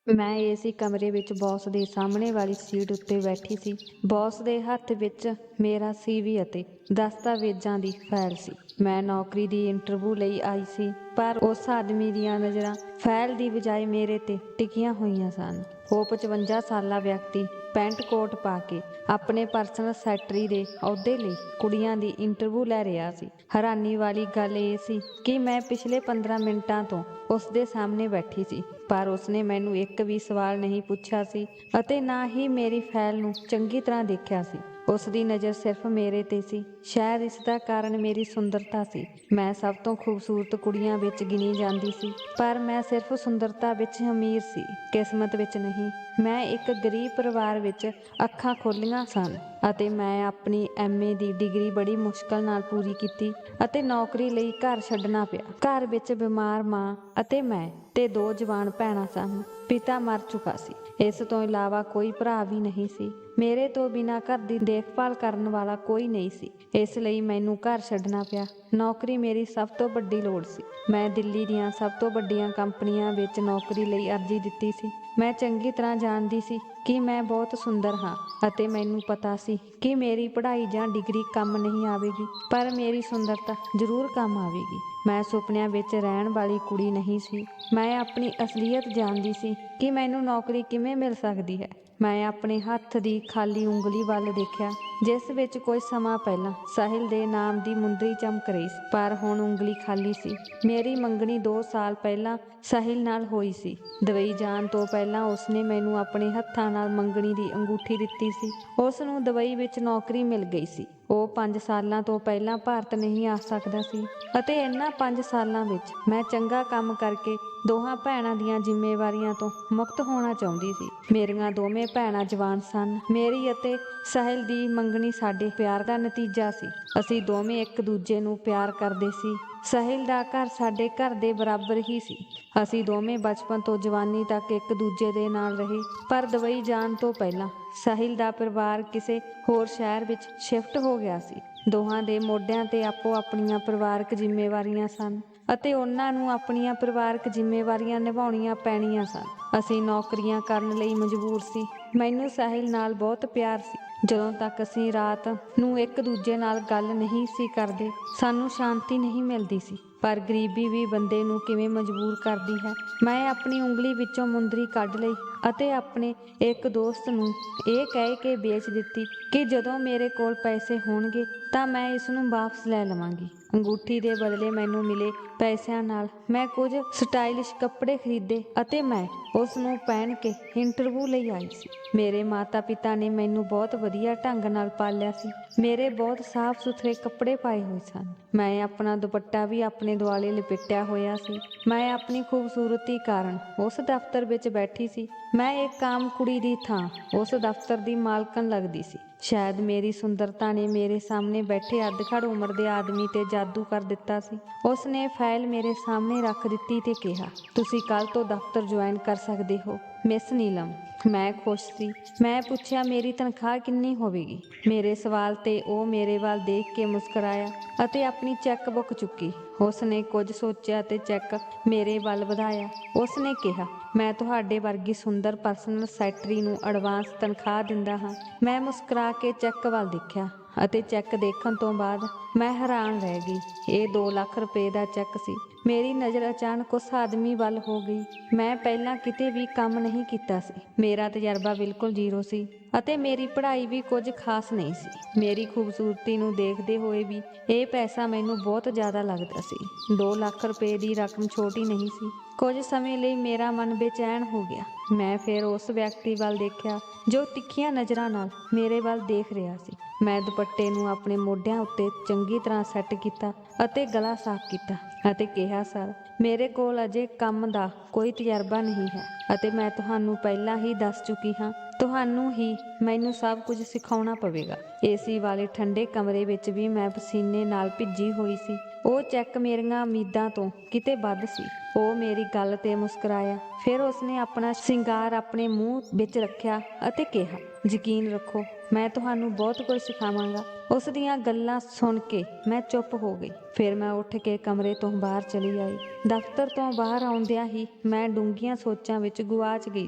ਮੈਂ ਏਸੀ ਕਮਰੇ ਵਿੱਚ ਬੌਸ ਦੇ ਸਾਹਮਣੇ ਵਾਲੀ ਸੀਟ ਉੱਤੇ ਬੈਠੀ ਸੀ। ਬੌਸ ਦੇ ਹੱਥ ਵਿੱਚ ਮੇਰਾ CV ਅਤੇ ਦਸਤਾਵੇਜ਼ਾਂ ਦੀ ਫਾਈਲ ਸੀ। ਮੈਂ ਨੌਕਰੀ ਦੀ ਇੰਟਰਵਿਊ ਲਈ ਆਈ ਸੀ, ਪਰ ਉਸ ਆਦਮੀ ਦੀਆਂ ਨਜ਼ਰਾਂ ਫਾਈਲ ਦੀ ਬਜਾਏ ਮੇਰੇ ਤੇ ਟਿਕੀਆਂ ਹੋਈਆਂ ਸਨ। ਉਹ 55 ਸਾਲਾ ਵਿਅਕਤੀ ਪੈਂਟ ਕੋਟ ਪਾ ਕੇ ਆਪਣੇ ਪਰਸਨਲ ਸੈਕਟਰੀ ਦੇ ਅਹੁਦੇ ਲਈ ਕੁੜੀਆਂ ਦੀ ਇੰਟਰਵਿਊ ਲੈ ਰਿਹਾ ਸੀ। ਹੈਰਾਨੀ ਵਾਲੀ ਗੱਲ ਇਹ ਸੀ ਕਿ ਮੈਂ ਪਿਛਲੇ 15 ਮਿੰਟਾਂ ਤੋਂ ਉਸ ਦੇ ਸਾਹਮਣੇ ਬੈਠੀ ਸੀ, ਪਰ ਉਸਨੇ ਮੈਨੂੰ ਇੱਕ ਵੀ ਸਵਾਲ ਨਹੀਂ ਪੁੱਛਿਆ ਸੀ ਅਤੇ ਨਾ ਹੀ ਮੇਰੀ ਫਾਈਲ ਨੂੰ ਚੰਗੀ ਤਰ੍ਹਾਂ ਦੇਖਿਆ ਸੀ। ਉਸ ਦੀ ਨਜ਼ਰ ਸਿਰਫ ਮੇਰੇ ਤੇ ਸੀ। ਸ਼ਾਇਦ ਇਸ ਦਾ ਕਾਰਨ ਮੇਰੀ ਸੁੰਦਰਤਾ ਸੀ। ਮੈਂ ਸਭ ਤੋਂ ਖੂਬਸੂਰਤ ਕੁੜੀਆਂ ਵਿੱਚ ਗਿਣੀ ਜਾਂਦੀ ਸੀ, ਪਰ ਮੈਂ ਸਿਰਫ ਸੁੰਦਰਤਾ ਵਿੱਚ ਅਮੀਰ ਸੀ, ਕਿਸਮਤ ਵਿੱਚ ਨਹੀਂ। ਮੈਂ ਇੱਕ ਗਰੀਬ ਪਰਿਵਾਰ ਵਿੱਚ ਅੱਖਾਂ ਖੋਲ੍ਹੀਆਂ ਸਨ ਅਤੇ ਮੈਂ ਆਪਣੀ MA ਦੀ ਡਿਗਰੀ ਬੜੀ ਮੁਸ਼ਕਲ ਨਾਲ ਪੂਰੀ ਕੀਤੀ ਅਤੇ ਨੌਕਰੀ ਲਈ ਘਰ ਛੱਡਣਾ ਪਿਆ। ਘਰ ਵਿੱਚ ਬਿਮਾਰ ਮਾਂ ਅਤੇ ਮੈਂ ਤੇ 2 ਜਵਾਨ ਭੈਣਾਂ ਸਨ। ਪਿਤਾ ਮਰ ਚੁੱਕਾ ਸੀ। ਇਸ ਤੋਂ ਇਲਾਵਾ ਕੋਈ ਭਰਾ ਵੀ ਨਹੀਂ ਸੀ। ਮੇਰੇ ਤੋਂ ਬਿਨਾਂ ਘਰ ਦੀ ਦੇਖਭਾਲ ਕਰਨ ਵਾਲਾ ਕੋਈ ਨਹੀਂ ਸੀ। ਇਸ ਲਈ ਮੈਨੂੰ ਘਰ ਛੱਡਣਾ ਪਿਆ। ਨੌਕਰੀ ਮੇਰੀ ਸਭ ਤੋਂ ਵੱਡੀ ਲੋੜ ਸੀ। ਮੈਂ ਦਿੱਲੀ ਦੀਆਂ ਸਭ ਤੋਂ ਵੱਡੀਆਂ ਕੰਪਨੀਆਂ ਵਿੱਚ ਨੌਕਰੀ ਲਈ ਅਰਜ਼ੀ ਦਿੱਤੀ ਸੀ। ਮੈਂ ਚੰਗੀ ਤਰ੍ਹਾਂ ਜਾਣਦੀ ਸੀ ਕਿ ਮੈਂ ਬਹੁਤ ਸੁੰਦਰ ਹਾਂ ਅਤੇ ਮੈਨੂੰ ਪਤਾ ਸੀ ਕਿ ਮੇਰੀ ਪੜ੍ਹਾਈ ਜਾਂ ਡਿਗਰੀ ਕੰਮ ਨਹੀਂ ਆਵੇਗੀ, ਪਰ ਮੇਰੀ ਸੁੰਦਰਤਾ ਜ਼ਰੂਰ ਕੰਮ ਆਵੇਗੀ। ਮੈਂ ਸੁਪਨਿਆਂ ਵਿੱਚ ਰਹਿਣ ਵਾਲੀ ਕੁੜੀ ਨਹੀਂ ਸੀ। ਮੈਂ ਆਪਣੀ ਅਸਲੀਅਤ ਜਾਣਦੀ ਸੀ ਕਿ ਮੈਨੂੰ ਨੌਕਰੀ ਕਿਵੇਂ ਮਿਲ ਸਕਦੀ ਹੈ। ਮੈਂ ਆਪਣੇ ਹੱਥ ਦੀ ਖਾਲੀ ਉਂਗਲੀ ਵੱਲ ਦੇਖਿਆ, ਜਿਸ ਵਿੱਚ ਕੁਝ ਸਮਾਂ ਪਹਿਲਾਂ ਸਾਹਿਲ ਦੇ ਨਾਮ ਦੀ ਮੁੰਦਰੀ ਚਮਕ ਰਹੀ ਸੀ, ਪਰ ਹੁਣ ਉਂਗਲੀ ਖਾਲੀ ਸੀ। ਮੇਰੀ ਮੰਗਣੀ 2 ਸਾਲ ਪਹਿਲਾਂ ਸਾਹਿਲ ਨਾਲ ਹੋਈ ਸੀ। ਦੁਬਈ ਜਾਣ ਤੋਂ ਪਹਿਲਾਂ ਉਸਨੇ ਮੈਨੂੰ ਆਪਣੇ ਹੱਥਾਂ ਨਾਲ ਮੰਗਣੀ ਦੀ ਅੰਗੂਠੀ ਦਿੱਤੀ ਸੀ। ਉਸ ਨੂੰ ਦੁਬਈ ਵਿੱਚ ਨੌਕਰੀ ਮਿਲ ਗਈ ਸੀ। ਉਹ 5 ਸਾਲਾਂ ਤੋਂ ਪਹਿਲਾਂ ਭਾਰਤ ਨਹੀਂ ਆ ਸਕਦਾ ਸੀ ਅਤੇ ਇਹਨਾਂ 5 ਸਾਲਾਂ ਵਿੱਚ ਮੈਂ ਚੰਗਾ ਕੰਮ ਕਰਕੇ ਦੋਹਾਂ ਭੈਣਾਂ ਦੀਆਂ ਜ਼ਿੰਮੇਵਾਰੀਆਂ ਤੋਂ ਮੁਕਤ ਹੋਣਾ ਚਾਹੁੰਦੀ ਸੀ। ਮੇਰੀਆਂ ਦੋਵੇਂ ਭੈਣਾਂ ਜਵਾਨ ਸਨ। ਮੇਰੀ ਅਤੇ ਸਾਹਿਲ ਦੀ ਮੰਗਣੀ ਸਾਡੇ ਪਿਆਰ ਦਾ ਨਤੀਜਾ ਸੀ। ਅਸੀਂ ਦੋਵੇਂ ਇੱਕ ਦੂਜੇ ਨੂੰ ਪਿਆਰ ਕਰਦੇ ਸੀ। ਸਾਹਿਲ ਦਾ ਘਰ ਸਾਡੇ ਘਰ ਦੇ ਬਰਾਬਰ ਹੀ ਸੀ। ਅਸੀਂ ਦੋਵੇਂ ਬਚਪਨ ਤੋਂ ਜਵਾਨੀ ਤੱਕ ਇੱਕ ਦੂਜੇ ਦੇ ਨਾਲ ਰਹੇ, ਪਰ ਦੁਬਈ ਜਾਣ ਤੋਂ ਪਹਿਲਾਂ ਸਾਹਿਲ ਦਾ ਪਰਿਵਾਰ ਕਿਸੇ ਹੋਰ ਸ਼ਹਿਰ ਵਿੱਚ ਸ਼ਿਫਟ ਹੋ ਗਿਆ ਸੀ। ਦੋਹਾਂ ਦੇ ਮੋਢਿਆਂ ਤੇ ਆਪੋ ਆਪਣੀਆਂ ਪਰਿਵਾਰਕ ਜ਼ਿੰਮੇਵਾਰੀਆਂ ਸਨ ਅਤੇ ਉਹਨਾਂ ਨੂੰ ਆਪਣੀਆਂ ਪਰਿਵਾਰਕ ਜ਼ਿੰਮੇਵਾਰੀਆਂ ਨਿਭਾਉਣੀਆਂ ਪੈਣੀਆਂ ਸਨ। ਅਸੀਂ ਨੌਕਰੀਆਂ ਕਰਨ ਲਈ ਮਜਬੂਰ ਸੀ। ਮੈਨੂੰ ਸਾਹਿਲ ਨਾਲ ਬਹੁਤ ਪਿਆਰ ਸੀ। ਜਦੋਂ ਤੱਕ ਅਸੀਂ ਰਾਤ ਨੂੰ ਇੱਕ ਦੂਜੇ ਨਾਲ ਗੱਲ ਨਹੀਂ ਸੀ ਕਰਦੇ, ਸਾਨੂੰ ਸ਼ਾਂਤੀ ਨਹੀਂ ਮਿਲਦੀ ਸੀ। ਪਰ ਗਰੀਬੀ ਵੀ ਬੰਦੇ ਨੂੰ ਕਿਵੇਂ ਮਜਬੂਰ ਕਰਦੀ ਹੈ। ਮੈਂ ਆਪਣੀ ਉਂਗਲੀ ਵਿੱਚੋਂ ਮੁੰਦਰੀ ਕੱਢ ਲਈ ਅਤੇ ਆਪਣੇ ਇੱਕ ਦੋਸਤ ਨੂੰ ਇਹ ਕਹਿ ਕੇ ਵੇਚ ਦਿੱਤੀ ਕਿ ਜਦੋਂ ਮੇਰੇ ਕੋਲ ਪੈਸੇ ਹੋਣਗੇ ਤਾਂ ਮੈਂ ਇਸ ਨੂੰ ਵਾਪਸ ਲੈ ਲਵਾਂਗੀ। ਅੰਗੂਠੀ ਦੇ ਬਦਲੇ ਮੈਨੂੰ ਮਿਲੇ ਪੈਸਿਆਂ ਨਾਲ ਮੈਂ ਕੁਝ ਸਟਾਈਲਿਸ਼ ਕੱਪੜੇ ਖਰੀਦੇ ਅਤੇ ਮੈਂ ਉਸ ਨੂੰ ਪਹਿਨ ਕੇ ਇੰਟਰਵਿਊ ਲਈ ਆਈ ਸੀ। ਮੇਰੇ ਮਾਤਾ ਪਿਤਾ ਨੇ ਮੈਨੂੰ ਬਹੁਤ ਵਧੀਆ ਢੰਗ ਨਾਲ ਪਾਲਿਆ ਸੀ। ਮੇਰੇ ਬਹੁਤ ਸਾਫ਼ ਸੁਥਰੇ ਕੱਪੜੇ ਪਾਏ ਹੋਏ ਸਨ। ਮੈਂ ਆਪਣਾ ਦੁਪੱਟਾ ਵੀ ਆਪਣੇ ਦੁਆਲੇ ਲਪੇਟਿਆ ਹੋਇਆ ਸੀ। ਮੈਂ ਆਪਣੀ ਖੂਬਸੂਰਤੀ ਕਾਰਨ ਉਸ ਦਫ਼ਤਰ ਵਿੱਚ ਬੈਠੀ ਸੀ। ਮੈਂ ਇੱਕ ਆਮ ਕੁੜੀ ਦੀ ਥਾਂ ਉਸ ਦਫ਼ਤਰ ਦੀ ਮਾਲਕਣ ਲੱਗਦੀ ਸੀ। ਸ਼ਾਇਦ ਮੇਰੀ ਸੁੰਦਰਤਾ ਨੇ ਮੇਰੇ ਸਾਹਮਣੇ ਬੈਠੇ ਅੱਧਖੜ ਉਮਰ ਦੇ ਆਦਮੀ ਤੇ ਜਾਦੂ ਕਰ ਦਿੱਤਾ ਸੀ। ਉਸ ਨੇ ਫਾਈਲ ਮੇਰੇ ਸਾਹਮਣੇ ਰੱਖ ਦਿੱਤੀ ਤੇ ਕਿਹਾ, ਤੁਸੀਂ ਕੱਲ੍ਹ ਤੋਂ ਦਫ਼ਤਰ ਜੁਆਇਨ ਕਰ ਸਕਦੇ ਹੋ, ਮਿਸ ਨੀਲਮ। ਮੈਂ ਖੁਸ਼ ਸੀ। ਮੈਂ ਪੁੱਛਿਆ, ਮੇਰੀ ਤਨਖਾਹ ਕਿੰਨੀ ਹੋਵੇਗੀ? ਮੇਰੇ ਸਵਾਲ ਤੇ ਉਹ ਮੇਰੇ ਵੱਲ ਦੇਖ ਕੇ ਮੁਸਕਰਾਇਆ ਅਤੇ ਆਪਣੀ ਚੈੱਕ ਬੁੱਕ ਚੁੱਕੀ। ਉਸ ਨੇ ਕੁਝ ਸੋਚਿਆ ਤੇ ਚੈੱਕ ਮੇਰੇ ਵੱਲ ਵਧਾਇਆ। ਉਸ ਨੇ ਕਿਹਾ, ਮੈਂ ਤੁਹਾਡੇ ਵਰਗੀ ਸੁੰਦਰ ਪਰਸਨਲ ਸੈਕਟਰੀ ਨੂੰ ਐਡਵਾਂਸ ਤਨਖਾਹ ਦਿੰਦਾ ਹਾਂ। ਮੈਂ ਮੁਸਕਰਾ ਕੇ ਚੈੱਕ ਵੱਲ ਦੇਖਿਆ ਅਤੇ ਚੈੱਕ ਦੇਖਣ ਤੋਂ ਬਾਅਦ ਮੈਂ ਹੈਰਾਨ ਰਹਿ ਗਈ। ਇਹ 2 ਲੱਖ ਰੁਪਏ ਦਾ ਚੈੱਕ ਸੀ। ਮੇਰੀ ਨਜ਼ਰ ਅਚਾਨਕ ਉਸ ਆਦਮੀ ਵੱਲ ਹੋ ਗਈ। ਮੈਂ ਪਹਿਲਾਂ ਕਿਤੇ ਵੀ ਕੰਮ ਨਹੀਂ ਕੀਤਾ ਸੀ। ਮੇਰਾ ਤਜਰਬਾ ਬਿਲਕੁਲ ਜ਼ੀਰੋ ਸੀ ਅਤੇ ਮੇਰੀ ਪੜ੍ਹਾਈ ਵੀ ਕੁਝ ਖਾਸ ਨਹੀਂ ਸੀ। ਮੇਰੀ ਖੂਬਸੂਰਤੀ ਨੂੰ ਦੇਖਦੇ ਹੋਏ ਵੀ ਇਹ ਪੈਸਾ ਮੈਨੂੰ ਬਹੁਤ ਜ਼ਿਆਦਾ ਲੱਗਦਾ ਸੀ। 2 ਲੱਖ ਰੁਪਏ ਦੀ ਰਕਮ ਛੋਟੀ ਨਹੀਂ ਸੀ। ਕੁਝ ਸਮੇਂ ਲਈ ਮੇਰਾ ਮਨ ਬੇਚੈਨ ਹੋ ਗਿਆ। ਮੈਂ ਫਿਰ ਉਸ ਵਿਅਕਤੀ ਵੱਲ ਦੇਖਿਆ ਜੋ ਤਿੱਖੀਆਂ ਨਜ਼ਰਾਂ ਨਾਲ ਮੇਰੇ ਵੱਲ ਦੇਖ ਰਿਹਾ ਸੀ। ਮੈਂ ਦੁਪੱਟੇ ਨੂੰ ਆਪਣੇ ਮੋਢਿਆਂ ਉੱਤੇ ਚੰਗੀ ਤਰ੍ਹਾਂ ਸੈੱਟ ਕੀਤਾ ਅਤੇ ਗਲਾ ਸਾਫ਼ ਕੀਤਾ ਅਤੇ ਕਿਹਾ, ਸਰ, ਮੇਰੇ ਕੋਲ ਅਜੇ ਕੰਮ ਦਾ ਕੋਈ ਤਜਰਬਾ ਨਹੀਂ ਹੈ ਅਤੇ ਮੈਂ ਤੁਹਾਨੂੰ ਪਹਿਲਾਂ ਹੀ ਦੱਸ ਚੁੱਕੀ ਹਾਂ, ਤੁਹਾਨੂੰ ਹੀ ਮੈਨੂੰ ਸਭ ਕੁਝ ਸਿਖਾਉਣਾ ਪਵੇਗਾ। AC ਵਾਲੇ ਠੰਡੇ ਕਮਰੇ ਵਿੱਚ ਵੀ ਮੈਂ ਪਸੀਨੇ ਨਾਲ ਭਿੱਜੀ ਹੋਈ ਸੀ ਉਹ ਚੈੱਕ ਮੇਰੀਆਂ ਉਮੀਦਾਂ ਤੋਂ ਕਿਤੇ ਵੱਧ ਸੀ। ਉਹ ਮੇਰੀ ਗੱਲ ਤੇ ਮੁਸਕਰਾਇਆ। ਫਿਰ ਉਸਨੇ ਆਪਣਾ ਸ਼ਿੰਗਾਰ ਆਪਣੇ ਮੂੰਹ ਵਿੱਚ ਰੱਖਿਆ ਅਤੇ ਕਿਹਾ, ਯਕੀਨ ਰੱਖੋ, ਮੈਂ ਤੁਹਾਨੂੰ ਬਹੁਤ ਕੁਝ ਸਿਖਾਵਾਂਗਾ। ਉਸ ਦੀਆਂ ਗੱਲਾਂ ਸੁਣ ਕੇ ਮੈਂ ਚੁੱਪ ਹੋ ਗਈ। ਫਿਰ ਮੈਂ ਉੱਠ ਕੇ ਕਮਰੇ ਤੋਂ ਬਾਹਰ ਚਲੀ ਆਈ। ਦਫ਼ਤਰ ਤੋਂ ਬਾਹਰ ਆਉਂਦਿਆਂ ਹੀ ਮੈਂ ਡੂੰਘੀਆਂ ਸੋਚਾਂ ਵਿੱਚ ਗੁਆਚ ਗਈ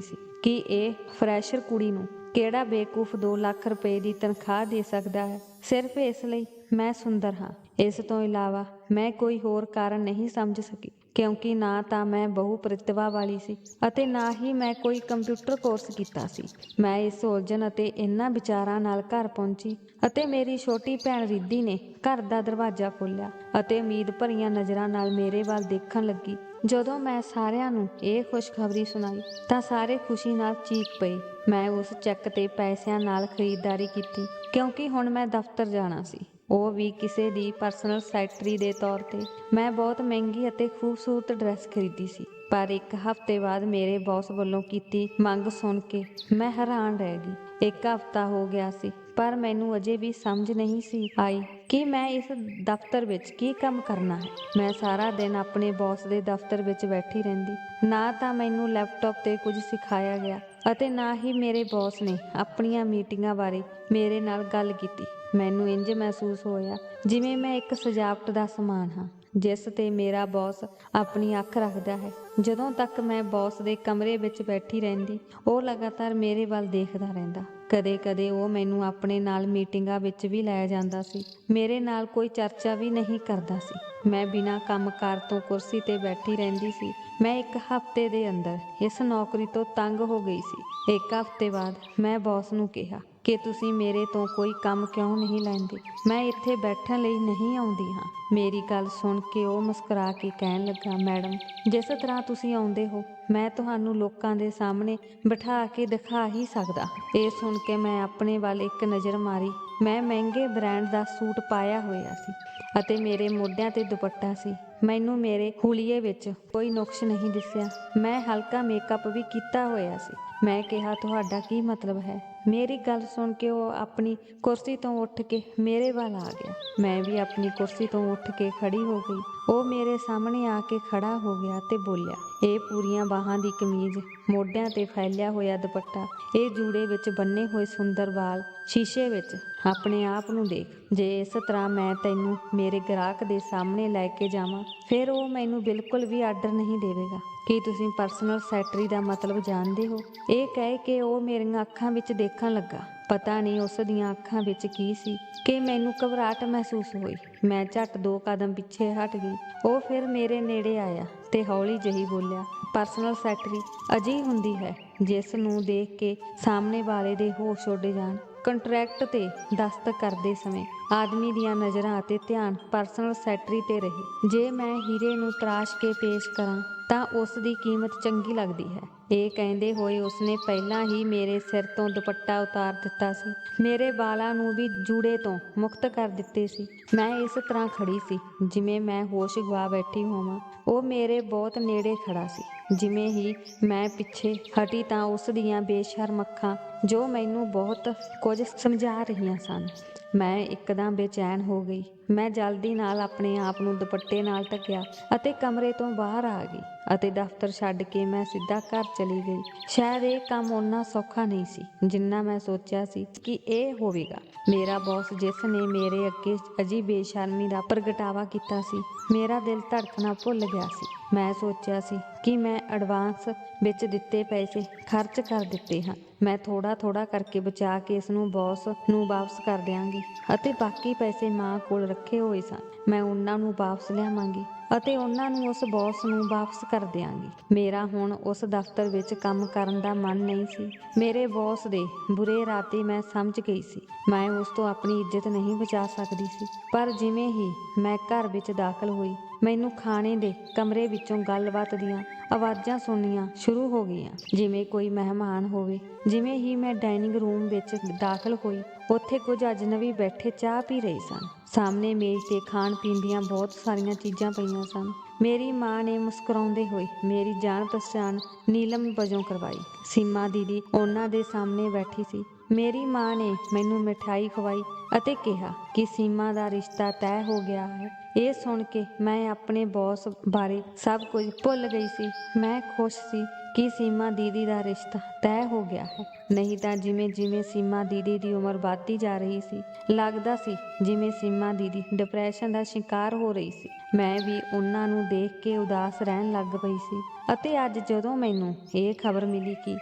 ਸੀ ਕਿ ਇਹ ਫਰੈਸ਼ਰ ਕੁੜੀ ਨੂੰ ਕਿਹੜਾ ਬੇਵਕੂਫ 2 ਲੱਖ ਰੁਪਏ ਦੀ ਤਨਖਾਹ ਦੇ ਸਕਦਾ ਹੈ, ਸਿਰਫ ਇਸ ਲਈ ਮੈਂ ਸੁੰਦਰ ਹਾਂ। ਇਸ ਤੋਂ ਇਲਾਵਾ ਮੈਂ ਕੋਈ ਹੋਰ ਕਾਰਨ ਨਹੀਂ ਸਮਝ ਸਕੀ, ਕਿਉਂਕਿ ਨਾ ਤਾਂ ਮੈਂ ਬਹੁ ਪ੍ਰਤਿਭਾ ਵਾਲੀ ਸੀ ਅਤੇ ਨਾ ਹੀ ਮੈਂ ਕੋਈ ਕੰਪਿਊਟਰ ਕੋਰਸ ਕੀਤਾ ਸੀ। ਮੈਂ ਇਸ ਉਲਝਣ ਅਤੇ ਇਹਨਾਂ ਵਿਚਾਰਾਂ ਨਾਲ ਘਰ ਪਹੁੰਚੀ ਅਤੇ ਮੇਰੀ ਛੋਟੀ ਭੈਣ ਰਿੱਧੀ ਨੇ ਘਰ ਦਾ ਦਰਵਾਜ਼ਾ ਖੋਲ੍ਹਿਆ ਅਤੇ ਉਮੀਦ ਭਰੀਆਂ ਨਜ਼ਰਾਂ ਨਾਲ ਮੇਰੇ ਵੱਲ ਦੇਖਣ ਲੱਗੀ। ਜਦੋਂ ਮੈਂ ਸਾਰਿਆਂ ਨੂੰ ਇਹ ਖੁਸ਼ਖਬਰੀ ਸੁਣਾਈ ਤਾਂ ਸਾਰੇ ਖੁਸ਼ੀ ਨਾਲ ਚੀਕ ਪਏ। ਮੈਂ ਉਸ ਚੈੱਕ ਤੇ ਪੈਸਿਆਂ ਨਾਲ ਖਰੀਦਦਾਰੀ ਕੀਤੀ, ਕਿਉਂਕਿ ਹੁਣ ਮੈਂ ਦਫ਼ਤਰ ਜਾਣਾ ਸੀ, ਉਹ ਵੀ ਕਿਸੇ ਦੀ ਪਰਸਨਲ ਸੈਕਟਰੀ ਦੇ ਤੌਰ ਤੇ। ਮੈਂ ਬਹੁਤ ਮਹਿੰਗੀ ਅਤੇ ਖੂਬਸੂਰਤ ਡਰੈਸ ਖਰੀਦੀ ਸੀ, ਪਰ 1 ਹਫ਼ਤੇ ਬਾਅਦ ਮੇਰੇ ਬੌਸ ਵੱਲੋਂ ਕੀਤੀ ਮੰਗ ਸੁਣ ਕੇ ਮੈਂ ਹੈਰਾਨ ਰਹਿ ਗਈ। 1 ਹਫ਼ਤਾ ਹੋ ਗਿਆ ਸੀ, ਪਰ ਮੈਨੂੰ ਅਜੇ ਵੀ ਸਮਝ ਨਹੀਂ ਸੀ ਆਈ ਕਿ ਮੈਂ ਇਸ ਦਫ਼ਤਰ ਵਿੱਚ ਕੀ ਕੰਮ ਕਰਨਾ ਹੈ। ਮੈਂ ਸਾਰਾ ਦਿਨ ਆਪਣੇ ਬੌਸ ਦੇ ਦਫ਼ਤਰ ਵਿੱਚ ਬੈਠੀ ਰਹਿੰਦੀ। ਨਾ ਤਾਂ ਮੈਨੂੰ ਲੈਪਟਾਪ ਤੇ ਕੁਝ ਸਿਖਾਇਆ ਗਿਆ ਅਤੇ ਨਾ ਹੀ ਮੇਰੇ ਬੌਸ ਨੇ ਆਪਣੀਆਂ ਮੀਟਿੰਗਾਂ ਬਾਰੇ ਮੇਰੇ ਨਾਲ ਗੱਲ ਕੀਤੀ। ਮੈਨੂੰ ਇੰਜ ਮਹਿਸੂਸ ਹੋਇਆ ਜਿਵੇਂ ਮੈਂ ਇੱਕ ਸਜਾਵਟ ਦਾ ਸਮਾਨ ਹਾਂ ਜਿਸ ਤੇ ਮੇਰਾ ਬੌਸ ਆਪਣੀ ਅੱਖ ਰੱਖਦਾ ਹੈ। ਜਦੋਂ ਤੱਕ ਮੈਂ ਬੌਸ ਦੇ ਕਮਰੇ ਵਿੱਚ ਬੈਠੀ ਰਹਿੰਦੀ, ਉਹ ਲਗਾਤਾਰ ਮੇਰੇ ਵੱਲ ਦੇਖਦਾ ਰਹਿੰਦਾ। ਕਦੇ-ਕਦੇ ਉਹ ਮੈਨੂੰ ਆਪਣੇ ਨਾਲ ਮੀਟਿੰਗਾਂ ਵਿੱਚ ਵੀ ਲੈ ਜਾਂਦਾ ਸੀ। ਮੇਰੇ ਨਾਲ ਕੋਈ ਚਰਚਾ ਵੀ ਨਹੀਂ ਕਰਦਾ ਸੀ। ਮੈਂ ਬਿਨਾਂ ਕੰਮਕਾਰ ਤੋਂ ਕੁਰਸੀ ਤੇ ਬੈਠੀ ਰਹਿੰਦੀ ਸੀ। ਮੈਂ 1 ਹਫ਼ਤੇ ਦੇ ਅੰਦਰ ਇਸ ਨੌਕਰੀ ਤੋਂ ਤੰਗ ਹੋ ਗਈ ਸੀ। 1 ਹਫ਼ਤੇ ਬਾਅਦ ਮੈਂ ਬੌਸ ਨੂੰ ਕਿਹਾ ਕਿ ਤੁਸੀਂ ਮੇਰੇ ਤੋਂ ਕੋਈ ਕੰਮ ਕਿਉਂ ਨਹੀਂ ਲੈਂਦੇ? ਮੈਂ ਇੱਥੇ ਬੈਠਣ ਲਈ ਨਹੀਂ ਆਉਂਦੀ ਹਾਂ। ਮੇਰੀ ਗੱਲ ਸੁਣ ਕੇ ਉਹ ਮੁਸਕਰਾ ਕੇ ਕਹਿਣ ਲੱਗਾ, ਮੈਡਮ, ਜਿਸ ਤਰ੍ਹਾਂ ਤੁਸੀਂ ਆਉਂਦੇ ਹੋ, ਮੈਂ ਤੁਹਾਨੂੰ ਲੋਕਾਂ ਦੇ ਸਾਹਮਣੇ ਬਿਠਾ ਕੇ ਦਿਖਾ ਹੀ ਸਕਦਾ। ਇਹ ਸੁਣ ਕੇ ਮੈਂ ਆਪਣੇ ਵੱਲ ਇੱਕ ਨਜ਼ਰ ਮਾਰੀ। ਮੈਂ ਮਹਿੰਗੇ ਬ੍ਰਾਂਡ ਦਾ ਸੂਟ ਪਾਇਆ ਹੋਇਆ ਸੀ ਅਤੇ ਮੇਰੇ ਮੋਢਿਆਂ ਤੇ ਦੁਪੱਟਾ ਸੀ। ਮੈਨੂੰ ਮੇਰੇ ਹੁਲੀਏ ਵਿੱਚ ਕੋਈ ਨੁਕਸ ਨਹੀਂ ਦਿਸਿਆ। ਮੈਂ ਹਲਕਾ ਮੇਕਅਪ ਵੀ ਕੀਤਾ ਹੋਇਆ ਸੀ। ਮੈਂ ਕਿਹਾ, ਤੁਹਾਡਾ ਕੀ ਮਤਲਬ ਹੈ? ਮੇਰੀ ਗੱਲ ਸੁਣ ਕੇ ਉਹ ਆਪਣੀ ਕੁਰਸੀ ਤੋਂ ਉੱਠ ਕੇ ਮੇਰੇ ਵੱਲ ਆ ਗਿਆ। ਮੈਂ ਵੀ ਆਪਣੀ ਕੁਰਸੀ ਤੋਂ ਉੱਠ ਕੇ ਖੜੀ ਹੋ ਗਈ। ਉਹ ਮੇਰੇ ਸਾਹਮਣੇ ਆ ਕੇ ਖੜਾ ਹੋ ਗਿਆ ਤੇ ਬੋਲਿਆ, ਇਹ ਪੂਰੀਆਂ ਬਾਹਾਂ ਦੀ ਕਮੀਜ਼, ਮੋਢਿਆਂ ਤੇ ਫੈਲਿਆ ਹੋਇਆ ਦੁਪੱਟਾ, ਇਹ ਜੂੜੇ ਵਿੱਚ ਬੰਨੇ ਹੋਏ ਸੁੰਦਰ ਵਾਲ, ਸ਼ੀਸ਼ੇ ਵਿੱਚ ਆਪਣੇ ਆਪ ਨੂੰ ਦੇਖ। ਜੇ ਇਸ ਤਰ੍ਹਾਂ ਮੈਂ ਤੈਨੂੰ ਮੇਰੇ ਗ੍ਰਾਹਕ ਦੇ ਸਾਹਮਣੇ ਲੈ ਕੇ ਜਾਵਾਂ, ਫਿਰ ਉਹ ਮੈਨੂੰ ਬਿਲਕੁਲ ਵੀ ਆਰਡਰ ਨਹੀਂ ਦੇਵੇਗਾ। ਕੀ ਤੁਸੀਂ ਪਰਸਨਲ ਸੈਕਟਰੀ ਦਾ ਮਤਲਬ ਜਾਣਦੇ ਹੋ? ਇਹ ਕਹਿ ਕੇ ਉਹ ਮੇਰੀਆਂ ਅੱਖਾਂ ਵਿੱਚ ਦੇਖਣ ਲੱਗਾ। ਪਤਾ ਨਹੀਂ ਉਸ ਦੀਆਂ ਅੱਖਾਂ ਵਿੱਚ ਕੀ ਸੀ ਕਿ ਮੈਨੂੰ ਘਬਰਾਹਟ ਮਹਿਸੂਸ ਹੋਈ। ਮੈਂ ਝੱਟ 2 ਕਦਮ ਪਿੱਛੇ ਹਟ ਗਈ। ਉਹ ਫਿਰ ਮੇਰੇ ਨੇੜੇ ਆਇਆ ਤੇ ਹੌਲੀ ਜਿਹੀ ਬੋਲਿਆ, ਪਰਸਨਲ ਸੈਕਟਰੀ ਅਜਿਹੀ ਹੁੰਦੀ ਹੈ ਜਿਸ ਨੂੰ ਦੇਖ ਕੇ ਸਾਹਮਣੇ ਵਾਲੇ ਦੇ ਹੋਸ਼ ਉੱਡ ਜਾਣ। ਕੰਟਰੈਕਟ ਤੇ ਦਸਤਖਤ ਕਰਦੇ ਸਮੇਂ ਆਦਮੀ ਦੀਆਂ ਨਜ਼ਰਾਂ ਅਤੇ ਧਿਆਨ ਪਰਸਨਲ ਸੈਕਟਰੀ ਤੇ ਰਹੇ। ਜੇ ਮੈਂ ਹੀਰੇ ਨੂੰ ਤਰਾਸ਼ ਕੇ ਪੇਸ਼ ਕਰਾਂ ਤਾਂ ਉਸ ਦੀ ਕੀਮਤ ਚੰਗੀ ਲੱਗਦੀ ਹੈ। ਇਹ ਕਹਿੰਦੇ ਹੋਏ ਉਸਨੇ ਪਹਿਲਾਂ ਹੀ ਮੇਰੇ ਸਿਰ ਤੋਂ ਦੁਪੱਟਾ ਉਤਾਰ ਦਿੱਤਾ ਸੀ। ਮੇਰੇ ਵਾਲਾਂ ਨੂੰ ਵੀ ਜੂੜੇ ਤੋਂ ਮੁਕਤ ਕਰ ਦਿੱਤੇ ਸੀ। ਮੈਂ ਇਸ ਤਰ੍ਹਾਂ ਖੜੀ ਸੀ ਜਿਵੇਂ ਮੈਂ ਹੋਸ਼ ਗਵਾ ਬੈਠੀ ਹੋਵਾਂ। ਉਹ ਮੇਰੇ ਬਹੁਤ ਨੇੜੇ ਖੜਾ ਸੀ। ਜਿਵੇਂ ਹੀ ਮੈਂ ਪਿੱਛੇ ਹਟੀ ਤਾਂ ਉਸ ਦੀਆਂ ਬੇਸ਼ਰਮ ਅੱਖਾਂ, ਜੋ ਮੈਨੂੰ ਬਹੁਤ ਕੁਝ ਸਮਝਾ ਰਹੀਆਂ ਸਨ, ਮੈਂ ਇੱਕਦਮ ਬੇਚੈਨ ਹੋ ਗਈ। ਮੈਂ ਜਲਦੀ ਨਾਲ ਆਪਣੇ ਆਪ ਨੂੰ ਦੁਪੱਟੇ ਨਾਲ ਢੱਕਿਆ ਅਤੇ ਕਮਰੇ ਤੋਂ ਬਾਹਰ ਆ ਗਈ ਅਤੇ ਦਫ਼ਤਰ ਛੱਡ ਕੇ ਮੈਂ ਸਿੱਧਾ ਘਰ ਚਲੀ ਗਈ। ਸ਼ਾਇਦ ਇਹ ਕੰਮ ਓਨਾ ਸੌਖਾ ਨਹੀਂ ਸੀ ਜਿੰਨਾ ਮੈਂ ਸੋਚਿਆ ਸੀ ਕਿ ਇਹ ਹੋਵੇਗਾ। ਮੇਰਾ ਬੌਸ, ਜਿਸ ਨੇ ਮੇਰੇ ਅੱਗੇ ਅਜਿਹੀ ਬੇਸ਼ਰਮੀ ਦਾ ਪ੍ਰਗਟਾਵਾ ਕੀਤਾ ਸੀ, ਮੇਰਾ ਦਿਲ ਧੜਕਣਾ ਭੁੱਲ ਗਿਆ ਸੀ। ਮੈਂ ਸੋਚਿਆ ਸੀ ਕਿ ਮੈਂ ਐਡਵਾਂਸ ਵਿੱਚ ਦਿੱਤੇ ਪੈਸੇ ਖਰਚ ਕਰ ਦਿੱਤੇ ਹਨ। ਮੈਂ ਥੋੜਾ ਕਰਕੇ ਬਚਾ ਕੇ ਇਸ ਨੂੰ ਬੌਸ ਨੂੰ ਵਾਪਸ ਕਰ ਦਿਆਂਗੀ ਅਤੇ ਬਾਕੀ ਪੈਸੇ ਮਾਂ ਕੋਲ ਰੱਖੇ ਹੋਏ ਸਨ। ਮੈਂ ਉਹਨਾਂ ਨੂੰ ਵਾਪਸ ਲਿਆਵਾਂਗੀ ਅਤੇ ਉਹਨਾਂ ਨੂੰ ਉਸ ਬੌਸ ਨੂੰ ਵਾਪਸ ਕਰ ਦਿਆਂਗੀ। ਮੇਰਾ ਹੁਣ ਉਸ ਦਫ਼ਤਰ ਵਿੱਚ ਕੰਮ ਕਰਨ ਦਾ ਮਨ ਨਹੀਂ ਸੀ। ਮੇਰੇ ਬੌਸ ਦੇ ਬੁਰੇ ਇਰਾਦੇ ਮੈਂ ਸਮਝ ਗਈ ਸੀ। ਮੈਂ ਉਸ ਤੋਂ ਆਪਣੀ ਇੱਜ਼ਤ ਨਹੀਂ ਬਚਾ ਸਕਦੀ ਸੀ। ਪਰ ਜਿਵੇਂ ਹੀ ਮੈਂ ਘਰ ਵਿੱਚ ਦਾਖਲ ਹੋਈ, ਮੈਨੂੰ ਖਾਣੇ ਦੇ ਕਮਰੇ ਵਿੱਚੋਂ ਗੱਲਬਾਤ ਦੀਆਂ ਆਵਾਜ਼ਾਂ ਸੁਣਨੀਆਂ ਸ਼ੁਰੂ ਹੋ ਗਈਆਂ, ਜਿਵੇਂ ਕੋਈ ਮਹਿਮਾਨ ਹੋਵੇ। ਜਿਵੇਂ ਹੀ ਮੈਂ ਡਾਈਨਿੰਗ ਰੂਮ ਵਿੱਚ ਦਾਖਲ ਹੋਈ, ਉੱਥੇ ਕੁਝ ਅਜਨਬੀ ਬੈਠੇ ਚਾਹ ਪੀ ਰਹੇ ਸਨ। ਸਾਹਮਣੇ ਮੇਜ਼ ਤੇ ਖਾਣ ਪੀਣ ਦੀਆਂ ਬਹੁਤ ਸਾਰੀਆਂ ਚੀਜ਼ਾਂ ਪਈਆਂ ਸਨ। ਮੇਰੀ ਮਾਂ ਨੇ ਮੁਸਕਰਾਉਂਦੇ ਹੋਏ ਮੇਰੀ ਜਾਣ ਪਛਾਣ ਨੀਲਮ ਵਜੋਂ ਕਰਵਾਈ। ਸੀਮਾ ਦੀਦੀ ਉਹਨਾਂ ਦੇ ਸਾਹਮਣੇ ਬੈਠੀ ਸੀ। ਮੇਰੀ ਮਾਂ ਨੇ ਮੈਨੂੰ ਮਿਠਾਈ ਖਵਾਈ ਅਤੇ ਕਿਹਾ ਕਿ ਸੀਮਾ ਦਾ ਰਿਸ਼ਤਾ ਤੈਅ ਹੋ ਗਿਆ ਹੈ। ਇਹ ਸੁਣ ਕੇ ਮੈਂ ਆਪਣੇ ਬੌਸ ਬਾਰੇ ਸਭ ਕੁਝ ਭੁੱਲ ਗਈ ਸੀ। ਮੈਂ ਖੁਸ਼ ਸੀ ਕਿ ਸੀਮਾ ਦੀਦੀ ਦਾ ਰਿਸ਼ਤਾ ਤੈਅ ਹੋ ਗਿਆ ਹੈ। ਨਹੀਂ ਤਾਂ ਜਿਵੇਂ ਜਿਵੇਂ ਸੀਮਾ ਦੀਦੀ ਦੀ ਉਮਰ ਵੱਧਦੀ ਜਾ ਰਹੀ ਸੀ, ਲੱਗਦਾ ਸੀ ਜਿਵੇਂ ਸੀਮਾ ਦੀਦੀ ਡਿਪਰੈਸ਼ਨ ਦਾ ਸ਼ਿਕਾਰ ਹੋ ਰਹੀ ਸੀ। ਮੈਂ ਵੀ ਉਹਨਾਂ ਨੂੰ ਦੇਖ ਕੇ ਉਦਾਸ ਰਹਿਣ ਲੱਗ ਪਈ ਸੀ। ਅਤੇ ਅੱਜ ਜਦੋਂ ਮੈਨੂੰ ਇਹ ਖਬਰ ਮਿਲੀ ਕਿ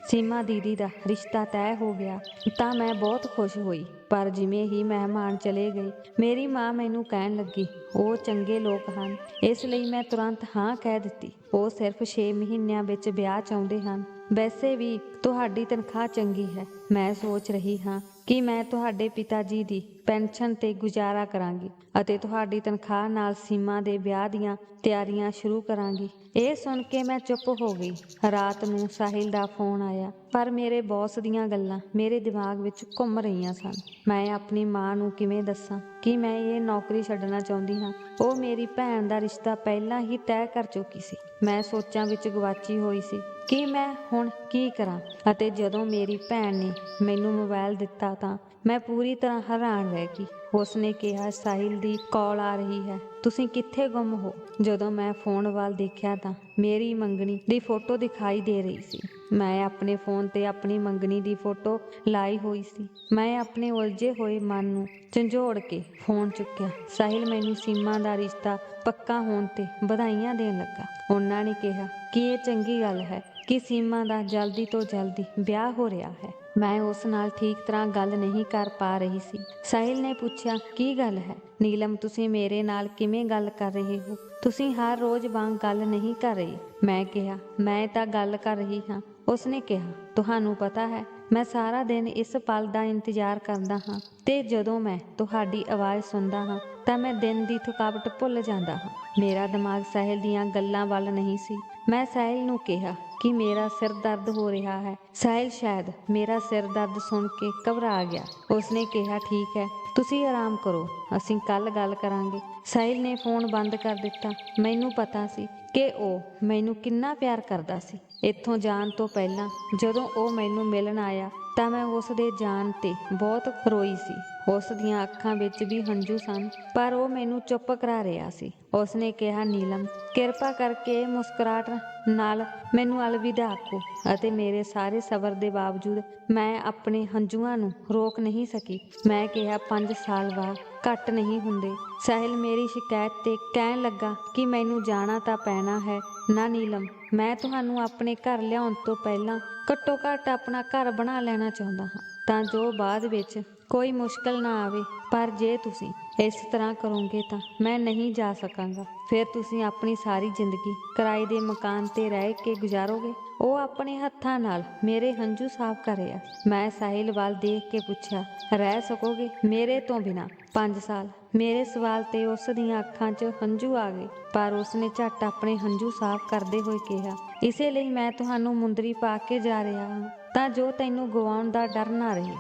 ਸੀਮਾ ਦੀਦੀ ਦਾ ਰਿਸ਼ਤਾ ਤੈਅ ਹੋ ਗਿਆ ਤਾਂ ਮੈਂ ਬਹੁਤ ਖੁਸ਼ ਹੋਈ। ਪਰ ਜਿਵੇਂ ਹੀ ਮਹਿਮਾਨ ਚਲੇ ਗਏ, ਮੇਰੀ ਮਾਂ ਮੈਨੂੰ ਕਹਿਣ ਲੱਗੀ, ਉਹ ਚੰਗੇ ਲੋਕ ਹਨ, ਇਸ ਲਈ ਮੈਂ ਤੁਰੰਤ ਹਾਂ ਕਹਿ ਦਿੱਤੀ। ਉਹ ਸਿਰਫ 6 ਮਹੀਨਿਆਂ ਵਿੱਚ ਵਿਆਹ ਚਾਹੁੰਦੇ ਹਨ। ਵੈਸੇ ਵੀ ਤੁਹਾਡੀ ਤਨਖਾਹ ਚੰਗੀ ਹੈ। ਮੈਂ ਸੋਚ ਰਹੀ ਹਾਂ ਕਿ ਮੈਂ ਤੁਹਾਡੇ ਪਿਤਾ ਜੀ ਦੀ ਪੈਨਸ਼ਨ ਤੇ ਗੁਜ਼ਾਰਾ ਕਰਾਂਗੀ ਅਤੇ ਤੁਹਾਡੀ ਤਨਖਾਹ ਨਾਲ ਸੀਮਾ ਦੇ ਵਿਆਹ ਦੀਆਂ ਤਿਆਰੀਆਂ ਸ਼ੁਰੂ ਕਰਾਂਗੀ। ਇਹ ਸੁਣ ਕੇ ਮੈਂ ਚੁੱਪ ਹੋ ਗਈ। ਰਾਤ ਨੂੰ ਸਾਹਿਲ ਦਾ ਫੋਨ ਆਇਆ, ਪਰ ਮੇਰੇ ਬੌਸ ਦੀਆਂ ਗੱਲਾਂ ਮੇਰੇ ਦਿਮਾਗ ਵਿੱਚ ਘੁੰਮ ਰਹੀਆਂ ਸਨ। ਮੈਂ ਆਪਣੀ ਮਾਂ ਨੂੰ ਕਿਵੇਂ ਦੱਸਾਂ ਕਿ ਮੈਂ ਇਹ ਨੌਕਰੀ ਛੱਡਣਾ ਚਾਹੁੰਦੀ ਹਾਂ। ਉਹ ਮੇਰੀ ਭੈਣ ਦਾ ਰਿਸ਼ਤਾ ਪਹਿਲਾਂ ਹੀ ਤੈਅ ਕਰ ਚੁੱਕੀ ਸੀ। ਮੈਂ ਸੋਚਾਂ ਵਿੱਚ ਗਵਾਚੀ ਹੋਈ ਸੀ ਕਿ ਮੈਂ ਹੁਣ ਕੀ ਕਰਾਂ। ਅਤੇ ਜਦੋਂ ਮੇਰੀ ਭੈਣ ਨੇ ਮੈਨੂੰ ਮੋਬਾਈਲ ਦਿੱਤਾ ਤਾਂ ਮੈਂ ਪੂਰੀ ਤਰ੍ਹਾਂ ਹੈਰਾਨ ਰਹਿ ਗਈ। ਉਸਨੇ ਕਿਹਾ, ਸਾਹਿਲ ਦੀ ਕਾਲ ਆ ਰਹੀ ਹੈ, ਤੁਸੀਂ ਕਿੱਥੇ ਗੁੰਮ ਹੋ? ਜਦੋਂ ਮੈਂ ਫੋਨ ਵੱਲ ਦੇਖਿਆ ਤਾਂ ਮੇਰੀ ਮੰਗਣੀ ਦੀ ਫੋਟੋ ਦਿਖਾਈ ਦੇ ਰਹੀ ਸੀ। ਮੈਂ ਆਪਣੇ ਫੋਨ ਤੇ ਆਪਣੀ ਮੰਗਣੀ ਦੀ ਫੋਟੋ ਲਾਈ ਹੋਈ ਸੀ। ਮੈਂ ਆਪਣੇ ਉਲਝੇ ਹੋਏ ਮਨ ਨੂੰ ਝੰਜੋੜ ਕੇ ਫੋਨ ਚੁੱਕਿਆ। ਸਾਹਿਲ ਮੈਨੂੰ ਸੀਮਾ ਦਾ ਰਿਸ਼ਤਾ ਪੱਕਾ ਹੋਣ ਤੇ ਵਧਾਈਆਂ ਦੇਣ ਲੱਗਾ। ਉਹਨਾਂ ਨੇ ਕਿਹਾ ਕਿ ਇਹ ਚੰਗੀ ਗੱਲ ਹੈ ਕਿ ਸੀਮਾ ਦਾ ਜਲਦੀ ਤੋਂ ਜਲਦੀ ਵਿਆਹ ਹੋ ਰਿਹਾ ਹੈ। ਮੈਂ ਉਸ ਨਾਲ ਠੀਕ ਤਰ੍ਹਾਂ ਗੱਲ ਨਹੀਂ ਕਰ ਪਾ ਰਹੀ ਸੀ। ਸਾਹਿਲ ਨੇ ਪੁੱਛਿਆ, ਕੀ ਗੱਲ ਹੈ ਨੀਲਮ, ਤੁਸੀਂ ਮੇਰੇ ਨਾਲ ਕਿਵੇਂ ਗੱਲ ਕਰ ਰਹੇ ਹੋ? ਤੁਸੀਂ ਹਰ ਰੋਜ਼ ਵਾਂਗ ਗੱਲ ਨਹੀਂ ਕਰ ਰਹੇ। ਮੈਂ ਕਿਹਾ, ਮੈਂ ਤਾਂ ਗੱਲ ਕਰ ਰਹੀ ਹਾਂ। ਉਸਨੇ ਕਿਹਾ, ਤੁਹਾਨੂੰ ਪਤਾ ਹੈ ਮੈਂ ਸਾਰਾ ਦਿਨ ਇਸ ਪਲ ਦਾ ਇੰਤਜ਼ਾਰ ਕਰਦਾ ਹਾਂ ਤੇ ਜਦੋਂ ਮੈਂ ਤੁਹਾਡੀ ਆਵਾਜ਼ ਸੁਣਦਾ ਹਾਂ ਤਾਂ ਮੈਂ ਦਿਨ ਦੀ ਥਕਾਵਟ ਭੁੱਲ ਜਾਂਦਾ ਹਾਂ। ਮੇਰਾ ਦਿਮਾਗ ਸਾਹਿਲ ਦੀਆਂ ਗੱਲਾਂ ਵੱਲ ਨਹੀਂ ਸੀ। ਮੈਂ ਸਾਹਿਲ ਨੂੰ ਕਿਹਾ ਕਿ ਮੇਰਾ ਸਿਰ ਦਰਦ ਹੋ ਰਿਹਾ ਹੈ। ਸਾਹਿਲ ਸ਼ਾਇਦ ਮੇਰਾ ਸਿਰ ਦਰਦ ਸੁਣ ਕੇ ਘਬਰਾ ਗਿਆ। ਉਸਨੇ ਕਿਹਾ, ਠੀਕ ਹੈ, ਤੁਸੀਂ ਆਰਾਮ ਕਰੋ, ਅਸੀਂ ਕੱਲ ਗੱਲ ਕਰਾਂਗੇ। ਸਾਹਿਲ ਨੇ ਫੋਨ ਬੰਦ ਕਰ ਦਿੱਤਾ। ਮੈਨੂੰ ਪਤਾ ਸੀ ਕਿ ਉਹ ਮੈਨੂੰ ਕਿੰਨਾ ਪਿਆਰ ਕਰਦਾ ਸੀ। ਇੱਥੋਂ ਜਾਣ ਤੋਂ ਪਹਿਲਾਂ ਜਦੋਂ ਉਹ ਮੈਨੂੰ ਮਿਲਣ ਆਇਆ ਤਾਂ ਮੈਂ ਉਸ ਦੇ ਜਾਣ ਤੇ ਬਹੁਤ ਰੋਈ ਸੀ। ਉਸ ਦੀਆਂ ਅੱਖਾਂ ਵਿੱਚ ਵੀ ਹੰਝੂ ਸਨ, ਪਰ ਉਹ ਮੈਨੂੰ ਚੁੱਪ ਕਰਾ ਰਿਹਾ ਸੀ। ਉਸਨੇ ਕਿਹਾ, ਨੀਲਮ, ਕਿਰਪਾ ਕਰਕੇ ਇਹ ਮੁਸਕਰਾਹਟ ਨਾਲ ਮੈਨੂੰ ਅਲਵਿਦਾ ਆਖੋ। ਅਤੇ ਮੇਰੇ ਸਾਰੇ ਸਬਰ ਦੇ ਬਾਵਜੂਦ ਮੈਂ ਆਪਣੇ ਹੰਝੂਆਂ ਨੂੰ ਰੋਕ ਨਹੀਂ ਸਕੀ। ਮੈਂ ਕਿਹਾ, 5 ਸਾਲ ਬਾਅਦ ਘੱਟ ਨਹੀਂ ਹੁੰਦੇ। ਸਾਹਿਲ ਮੇਰੀ ਸ਼ਿਕਾਇਤ ਤੇ ਕਹਿਣ ਲੱਗਾ ਕਿ ਮੈਨੂੰ ਜਾਣਾ ਤਾਂ ਪੈਣਾ ਹੈ ਨਾ ਨੀਲਮ, ਮੈਂ ਤੁਹਾਨੂੰ ਆਪਣੇ ਘਰ ਲਿਆਉਣ ਤੋਂ ਪਹਿਲਾਂ ਘੱਟੋ ਘੱਟ ਆਪਣਾ ਘਰ ਬਣਾ ਲੈਣਾ ਚਾਹੁੰਦਾ ਹਾਂ ਤਾਂ ਜੋ ਬਾਅਦ ਵਿੱਚ ਕੋਈ ਮੁਸ਼ਕਲ ਨਾ ਆਵੇ। ਪਰ ਜੇ ਤੁਸੀਂ ਇਸ ਤਰ੍ਹਾਂ ਕਰੋਗੇ ਤਾਂ ਮੈਂ ਨਹੀਂ ਜਾ ਸਕਾਂਗਾ। ਫਿਰ ਤੁਸੀਂ ਆਪਣੀ ਸਾਰੀ ਜ਼ਿੰਦਗੀ ਕਿਰਾਏ ਦੇ ਮਕਾਨ ਤੇ ਰਹਿ ਕੇ ਗੁਜ਼ਾਰੋਗੇ। ਉਹ ਆਪਣੇ ਹੱਥਾਂ ਨਾਲ ਮੇਰੇ ਹੰਝੂ ਸਾਫ਼ ਕਰ ਰਿਹਾ। ਮੈਂ ਸਾਹਿਲ ਵੱਲ ਦੇਖ ਕੇ ਪੁੱਛਿਆ, ਰਹਿ ਸਕੋਗੇ ਮੇਰੇ ਤੋਂ ਬਿਨਾਂ 5 ਸਾਲ? ਮੇਰੇ ਸਵਾਲ ਤੇ ਉਸ ਦੀਆਂ ਅੱਖਾਂ 'ਚ ਹੰਝੂ ਆ ਗਏ, ਪਰ ਉਸਨੇ ਝੱਟ ਆਪਣੇ ਹੰਝੂ ਸਾਫ਼ ਕਰਦੇ ਹੋਏ ਕਿਹਾ, ਇਸੇ ਲਈ ਮੈਂ ਤੁਹਾਨੂੰ ਮੁੰਦਰੀ ਪਾ ਕੇ ਜਾ ਰਿਹਾ ਹਾਂ ਤਾਂ ਜੋ ਤੈਨੂੰ ਗਵਾਉਣ ਦਾ ਡਰ ਨਾ ਰਹੇ।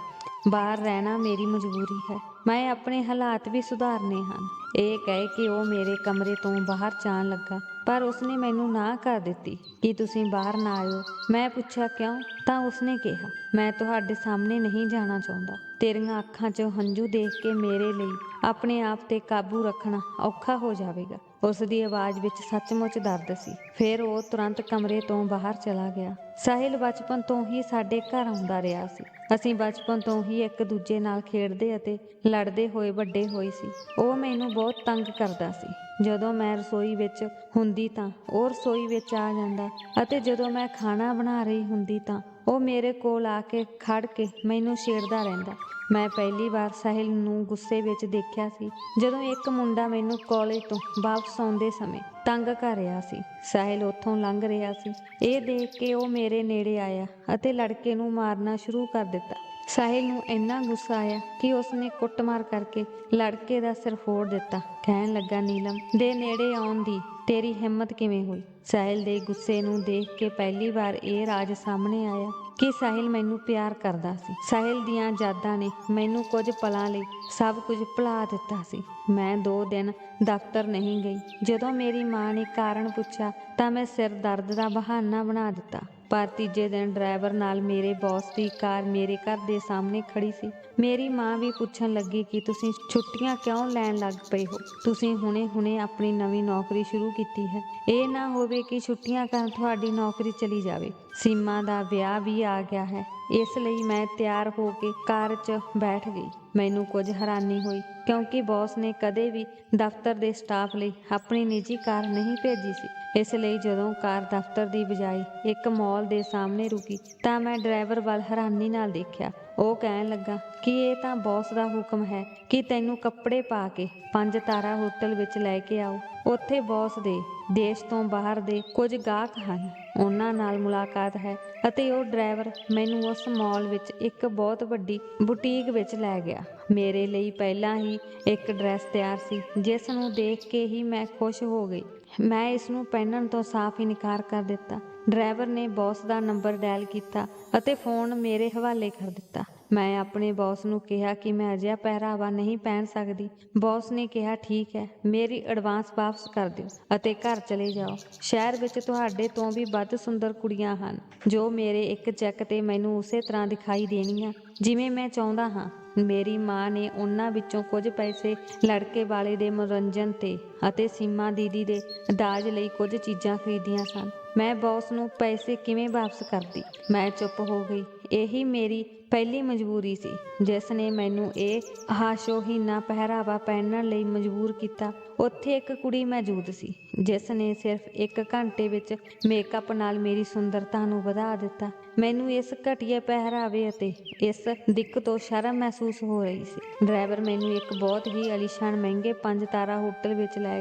ਬਾਹਰ ਰਹਿਣਾ ਮੇਰੀ ਮਜਬੂਰੀ ਹੈ। ਮੈਂ ਆਪਣੇ ਹਾਲਾਤ ਵੀ ਸੁਧਾਰਨੇ ਹਨ। ਇਹ ਕਹਿ ਕੇ ਉਹ ਮੇਰੇ ਕਮਰੇ ਤੋਂ ਬਾਹਰ ਜਾਣ ਲੱਗਾ, ਪਰ ਉਸਨੇ ਮੈਨੂੰ ਨਾ ਕਰ ਦਿੱਤੀ ਕਿ ਤੁਸੀਂ ਬਾਹਰ ਨਾ ਆਇਓ। ਮੈਂ ਪੁੱਛਿਆ, ਕਿਉਂ? ਤਾਂ ਉਸਨੇ ਕਿਹਾ, ਮੈਂ ਤੁਹਾਡੇ ਸਾਹਮਣੇ ਨਹੀਂ ਜਾਣਾ ਚਾਹੁੰਦਾ। ਤੇਰੀਆਂ ਅੱਖਾਂ 'ਚ ਹੰਝੂ ਦੇਖ ਕੇ ਮੇਰੇ ਲਈ ਆਪਣੇ ਆਪ ਤੇ ਕਾਬੂ ਰੱਖਣਾ ਔਖਾ ਹੋ ਜਾਵੇਗਾ। ਉਸ ਦੀ ਆਵਾਜ਼ ਵਿੱਚ ਸੱਚਮੁੱਚ ਦਰਦ ਸੀ। ਫਿਰ ਉਹ ਤੁਰੰਤ ਕਮਰੇ ਤੋਂ ਬਾਹਰ ਚਲਾ ਗਿਆ। ਸਾਹਿਲ ਬਚਪਨ ਤੋਂ ਹੀ ਸਾਡੇ ਘਰ ਆਉਂਦਾ ਰਿਹਾ ਸੀ। ਅਸੀਂ ਬਚਪਨ ਤੋਂ ਹੀ ਇੱਕ ਦੂਜੇ ਨਾਲ ਖੇਡਦੇ ਅਤੇ ਲੜਦੇ ਹੋਏ ਵੱਡੇ ਹੋਏ ਸੀ। ਉਹ ਮੈਨੂੰ ਬਹੁਤ ਤੰਗ ਕਰਦਾ ਸੀ। ਜਦੋਂ ਮੈਂ ਰਸੋਈ ਵਿੱਚ ਹੁੰਦੀ ਤਾਂ ਉਹ ਰਸੋਈ ਵਿੱਚ ਆ ਜਾਂਦਾ ਅਤੇ ਜਦੋਂ ਮੈਂ ਖਾਣਾ ਬਣਾ ਰਹੀ ਹੁੰਦੀ ਤਾਂ ਉਹ ਮੇਰੇ ਕੋਲ ਆ ਕੇ ਖੜ ਕੇ ਮੈਨੂੰ ਛੇੜਦਾ ਰਹਿੰਦਾ। ਮੈਂ ਪਹਿਲੀ ਵਾਰ ਸਾਹਿਲ ਨੂੰ ਗੁੱਸੇ ਵਿੱਚ ਦੇਖਿਆ ਸੀ ਜਦੋਂ ਇੱਕ ਮੁੰਡਾ ਮੈਨੂੰ ਕਾਲਜ ਤੋਂ ਵਾਪਸ ਆਉਂਦੇ ਸਮੇਂ ਤੰਗ ਕਰ ਰਿਹਾ ਸੀ। ਸਾਹਿਲ ਉੱਥੋਂ ਲੰਘ ਰਿਹਾ ਸੀ। ਇਹ ਦੇਖ ਕੇ ਉਹ ਮੇਰੇ ਨੇੜੇ ਆਇਆ ਅਤੇ ਲੜਕੇ ਨੂੰ ਮਾਰਨਾ ਸ਼ੁਰੂ ਕਰ ਦਿੱਤਾ। ਸਾਹਿਲ ਨੂੰ ਇੰਨਾ ਗੁੱਸਾ ਆਇਆ ਕਿ ਉਸਨੇ ਕੁੱਟਮਾਰ ਕਰਕੇ ਲੜਕੇ ਦਾ ਸਿਰ ਫੋੜ ਦਿੱਤਾ। ਕਹਿਣ ਲੱਗਾ, ਨੀਲਮ ਦੇ ਨੇੜੇ ਆਉਣ ਦੀ ਤੇਰੀ ਹਿੰਮਤ ਕਿਵੇਂ ਹੋਈ? ਸਾਹਿਲ ਦੇ ਗੁੱਸੇ ਨੂੰ ਦੇਖ ਕੇ ਪਹਿਲੀ ਵਾਰ ਇਹ ਰਾਜ਼ ਸਾਹਮਣੇ ਆਇਆ ਕਿ ਸਾਹਿਲ ਮੈਨੂੰ ਪਿਆਰ ਕਰਦਾ ਸੀ। ਸਾਹਿਲ ਦੀਆਂ ਯਾਦਾਂ ਨੇ ਮੈਨੂੰ ਕੁਝ ਪਲਾਂ ਲਈ ਸਭ ਕੁਝ ਭੁਲਾ ਦਿੱਤਾ ਸੀ। ਮੈਂ 2 ਦਿਨ ਦਫ਼ਤਰ ਨਹੀਂ ਗਈ। ਜਦੋਂ ਮੇਰੀ ਮਾਂ ਨੇ ਕਾਰਨ ਪੁੱਛਿਆ ਤਾਂ ਮੈਂ ਸਿਰ ਦਰਦ ਦਾ ਬਹਾਨਾ ਬਣਾ ਦਿੱਤਾ। ਪਰ ਤੀਜੇ ਦਿਨ ਡਰਾਈਵਰ ਨਾਲ ਮੇਰੇ ਬੌਸ ਦੀ ਕਾਰ ਮੇਰੇ ਘਰ ਦੇ ਸਾਹਮਣੇ ਖੜੀ ਸੀ। ਮੇਰੀ ਮਾਂ ਵੀ ਪੁੱਛਣ ਲੱਗੀ ਕਿ ਤੁਸੀਂ ਛੁੱਟੀਆਂ ਕਿਉਂ ਲੈਣ ਲੱਗ ਪਏ ਹੋ? ਤੁਸੀਂ ਹੁਣੇ ਆਪਣੀ ਨਵੀਂ ਨੌਕਰੀ ਸ਼ੁਰੂ ਕੀਤੀ ਹੈ। ਇਹ ਨਾ ਹੋਵੇ ਕਿ ਛੁੱਟੀਆਂ ਕਾਰਨ ਤੁਹਾਡੀ ਨੌਕਰੀ ਚਲੀ ਜਾਵੇ। ਸੀਮਾ ਦਾ ਵਿਆਹ ਵੀ ਆ ਗਿਆ ਹੈ, ਇਸ ਲਈ ਮੈਂ ਤਿਆਰ ਹੋ ਕੇ ਕਾਰ 'ਚ ਬੈਠ ਗਈ। ਮੈਨੂੰ ਕੁਝ ਹੈਰਾਨੀ ਹੋਈ ਕਿਉਂਕਿ ਬੌਸ ਨੇ ਕਦੇ ਵੀ ਦਫ਼ਤਰ ਦੇ ਸਟਾਫ ਲਈ ਆਪਣੀ ਨਿੱਜੀ ਕਾਰ ਨਹੀਂ ਭੇਜੀ ਸੀ। ਇਸ ਲਈ ਜਦੋਂ ਕਾਰ ਦਫ਼ਤਰ ਦੀ ਬਜਾਏ ਇੱਕ ਮਾਲ ਦੇ ਸਾਹਮਣੇ ਰੁਕੀ ਤਾਂ ਮੈਂ ਡਰਾਈਵਰ ਵੱਲ ਹੈਰਾਨੀ ਨਾਲ ਦੇਖਿਆ। ਉਹ ਕਹਿਣ ਲੱਗਾ ਕਿ ਇਹ ਤਾਂ ਬੌਸ ਦਾ ਹੁਕਮ ਹੈ ਕਿ ਤੈਨੂੰ ਕੱਪੜੇ ਪਾ ਕੇ 5 ਤਾਰਾ ਹੋਟਲ ਵਿੱਚ ਲੈ ਕੇ ਆਓ। ਉੱਥੇ ਬੌਸ ਦੇ ਦੇਸ਼ ਤੋਂ ਬਾਹਰ ਦੇ ਕੁਝ ਗਾਹਕ ਹਨ, ਉਹਨਾਂ ਨਾਲ ਮੁਲਾਕਾਤ ਹੈ। ਅਤੇ ਉਹ ਡਰਾਈਵਰ ਮੈਨੂੰ ਉਸ ਮਾਲ ਵਿੱਚ ਇੱਕ ਬਹੁਤ ਵੱਡੀ ਬੁਟੀਕ ਵਿੱਚ ਲੈ ਗਿਆ। ਮੇਰੇ ਲਈ ਪਹਿਲਾਂ ਹੀ ਇੱਕ ਡਰੈਸ ਤਿਆਰ ਸੀ, ਜਿਸ ਨੂੰ ਦੇਖ ਕੇ ਹੀ ਮੈਂ ਖੁਸ਼ ਹੋ ਗਈ। ਮੈਂ ਇਸ ਨੂੰ ਪਹਿਨਣ ਤੋਂ ਸਾਫ਼ ਇਨਕਾਰ ਕਰ ਦਿੱਤਾ। ਡਰਾਈਵਰ ਨੇ ਬੌਸ ਦਾ ਨੰਬਰ ਡਾਇਲ ਕੀਤਾ ਅਤੇ ਫ਼ੋਨ ਮੇਰੇ ਹਵਾਲੇ ਕਰ ਦਿੱਤਾ। ਮੈਂ ਆਪਣੇ ਬੌਸ ਨੂੰ ਕਿਹਾ ਕਿ ਮੈਂ ਅਜਿਹਾ ਪਹਿਰਾਵਾ ਨਹੀਂ ਪਹਿਨ ਸਕਦੀ। ਬੌਸ ਨੇ ਕਿਹਾ, ਠੀਕ ਹੈ, ਮੇਰੀ ਐਡਵਾਂਸ ਵਾਪਸ ਕਰ ਦਿਓ ਅਤੇ ਘਰ ਚਲੇ ਜਾਓ। ਸ਼ਹਿਰ ਵਿੱਚ ਤੁਹਾਡੇ ਤੋਂ ਵੀ ਵੱਧ ਸੁੰਦਰ ਕੁੜੀਆਂ ਹਨ ਜੋ ਮੇਰੇ ਇੱਕ ਚੈੱਕ ਤੇ ਮੈਨੂੰ ਉਸੇ ਤਰ੍ਹਾਂ ਦਿਖਾਈ ਦੇਣਗੀਆਂ ਜਿਵੇਂ ਮੈਂ ਚਾਹੁੰਦਾ ਹਾਂ। ਮੇਰੀ ਮਾਂ ਨੇ ਉਹਨਾਂ ਵਿੱਚੋਂ ਕੁਝ ਪੈਸੇ ਲੜਕੇ ਵਾਲੇ ਦੇ ਮਨੋਰੰਜਨ ਤੇ ਅਤੇ ਸੀਮਾ ਦੀਦੀ ਦੇ ਦਾਜ ਲਈ ਕੁਝ ਚੀਜ਼ਾਂ ਖਰੀਦੀਆਂ ਸਨ। ਮੈਂ ਬੌਸ ਨੂੰ ਪੈਸੇ ਕਿਵੇਂ ਵਾਪਸ ਕਰਦੀ? ਮੈਂ ਚੁੱਪ ਹੋ ਗਈ। ਇਹੀ ਮੇਰੀ ਪਹਿਲੀ ਮਜਬੂਰੀ ਸੀ ਜਿਸ ਨੇ ਮੈਨੂੰ ਇਹ ਹਾਸ਼ੋਹੀਣਾ ਪਹਿਰਾਵਾ ਪਹਿਨਣ ਲਈ ਮਜਬੂਰ ਕੀਤਾ। ਉੱਥੇ ਇੱਕ ਕੁੜੀ ਮੌਜੂਦ ਸੀ ਜਿਸ ਨੇ ਸਿਰਫ 1 ਘੰਟੇ ਵਿੱਚ ਮੇਕਅਪ ਨਾਲ ਮੇਰੀ ਸੁੰਦਰਤਾ ਨੂੰ ਵਧਾ ਦਿੱਤਾ। ਮੈਨੂੰ ਇਸ ਘਟੀਆ ਪਹਿਰਾਵੇ ਅਤੇ ਇਸ ਦਿੱਖ ਤੋਂ ਸ਼ਰਮ ਮਹਿਸੂਸ ਹੋ ਰਹੀ ਸੀ। ਡਰਾਈਵਰ ਮੈਨੂੰ ਇੱਕ ਬਹੁਤ ਹੀ ਆਲੀਸ਼ਾਨ ਮਹਿੰਗੇ 5 ਤਾਰਾ ਹੋਟਲ ਵਿੱਚ ਲੈ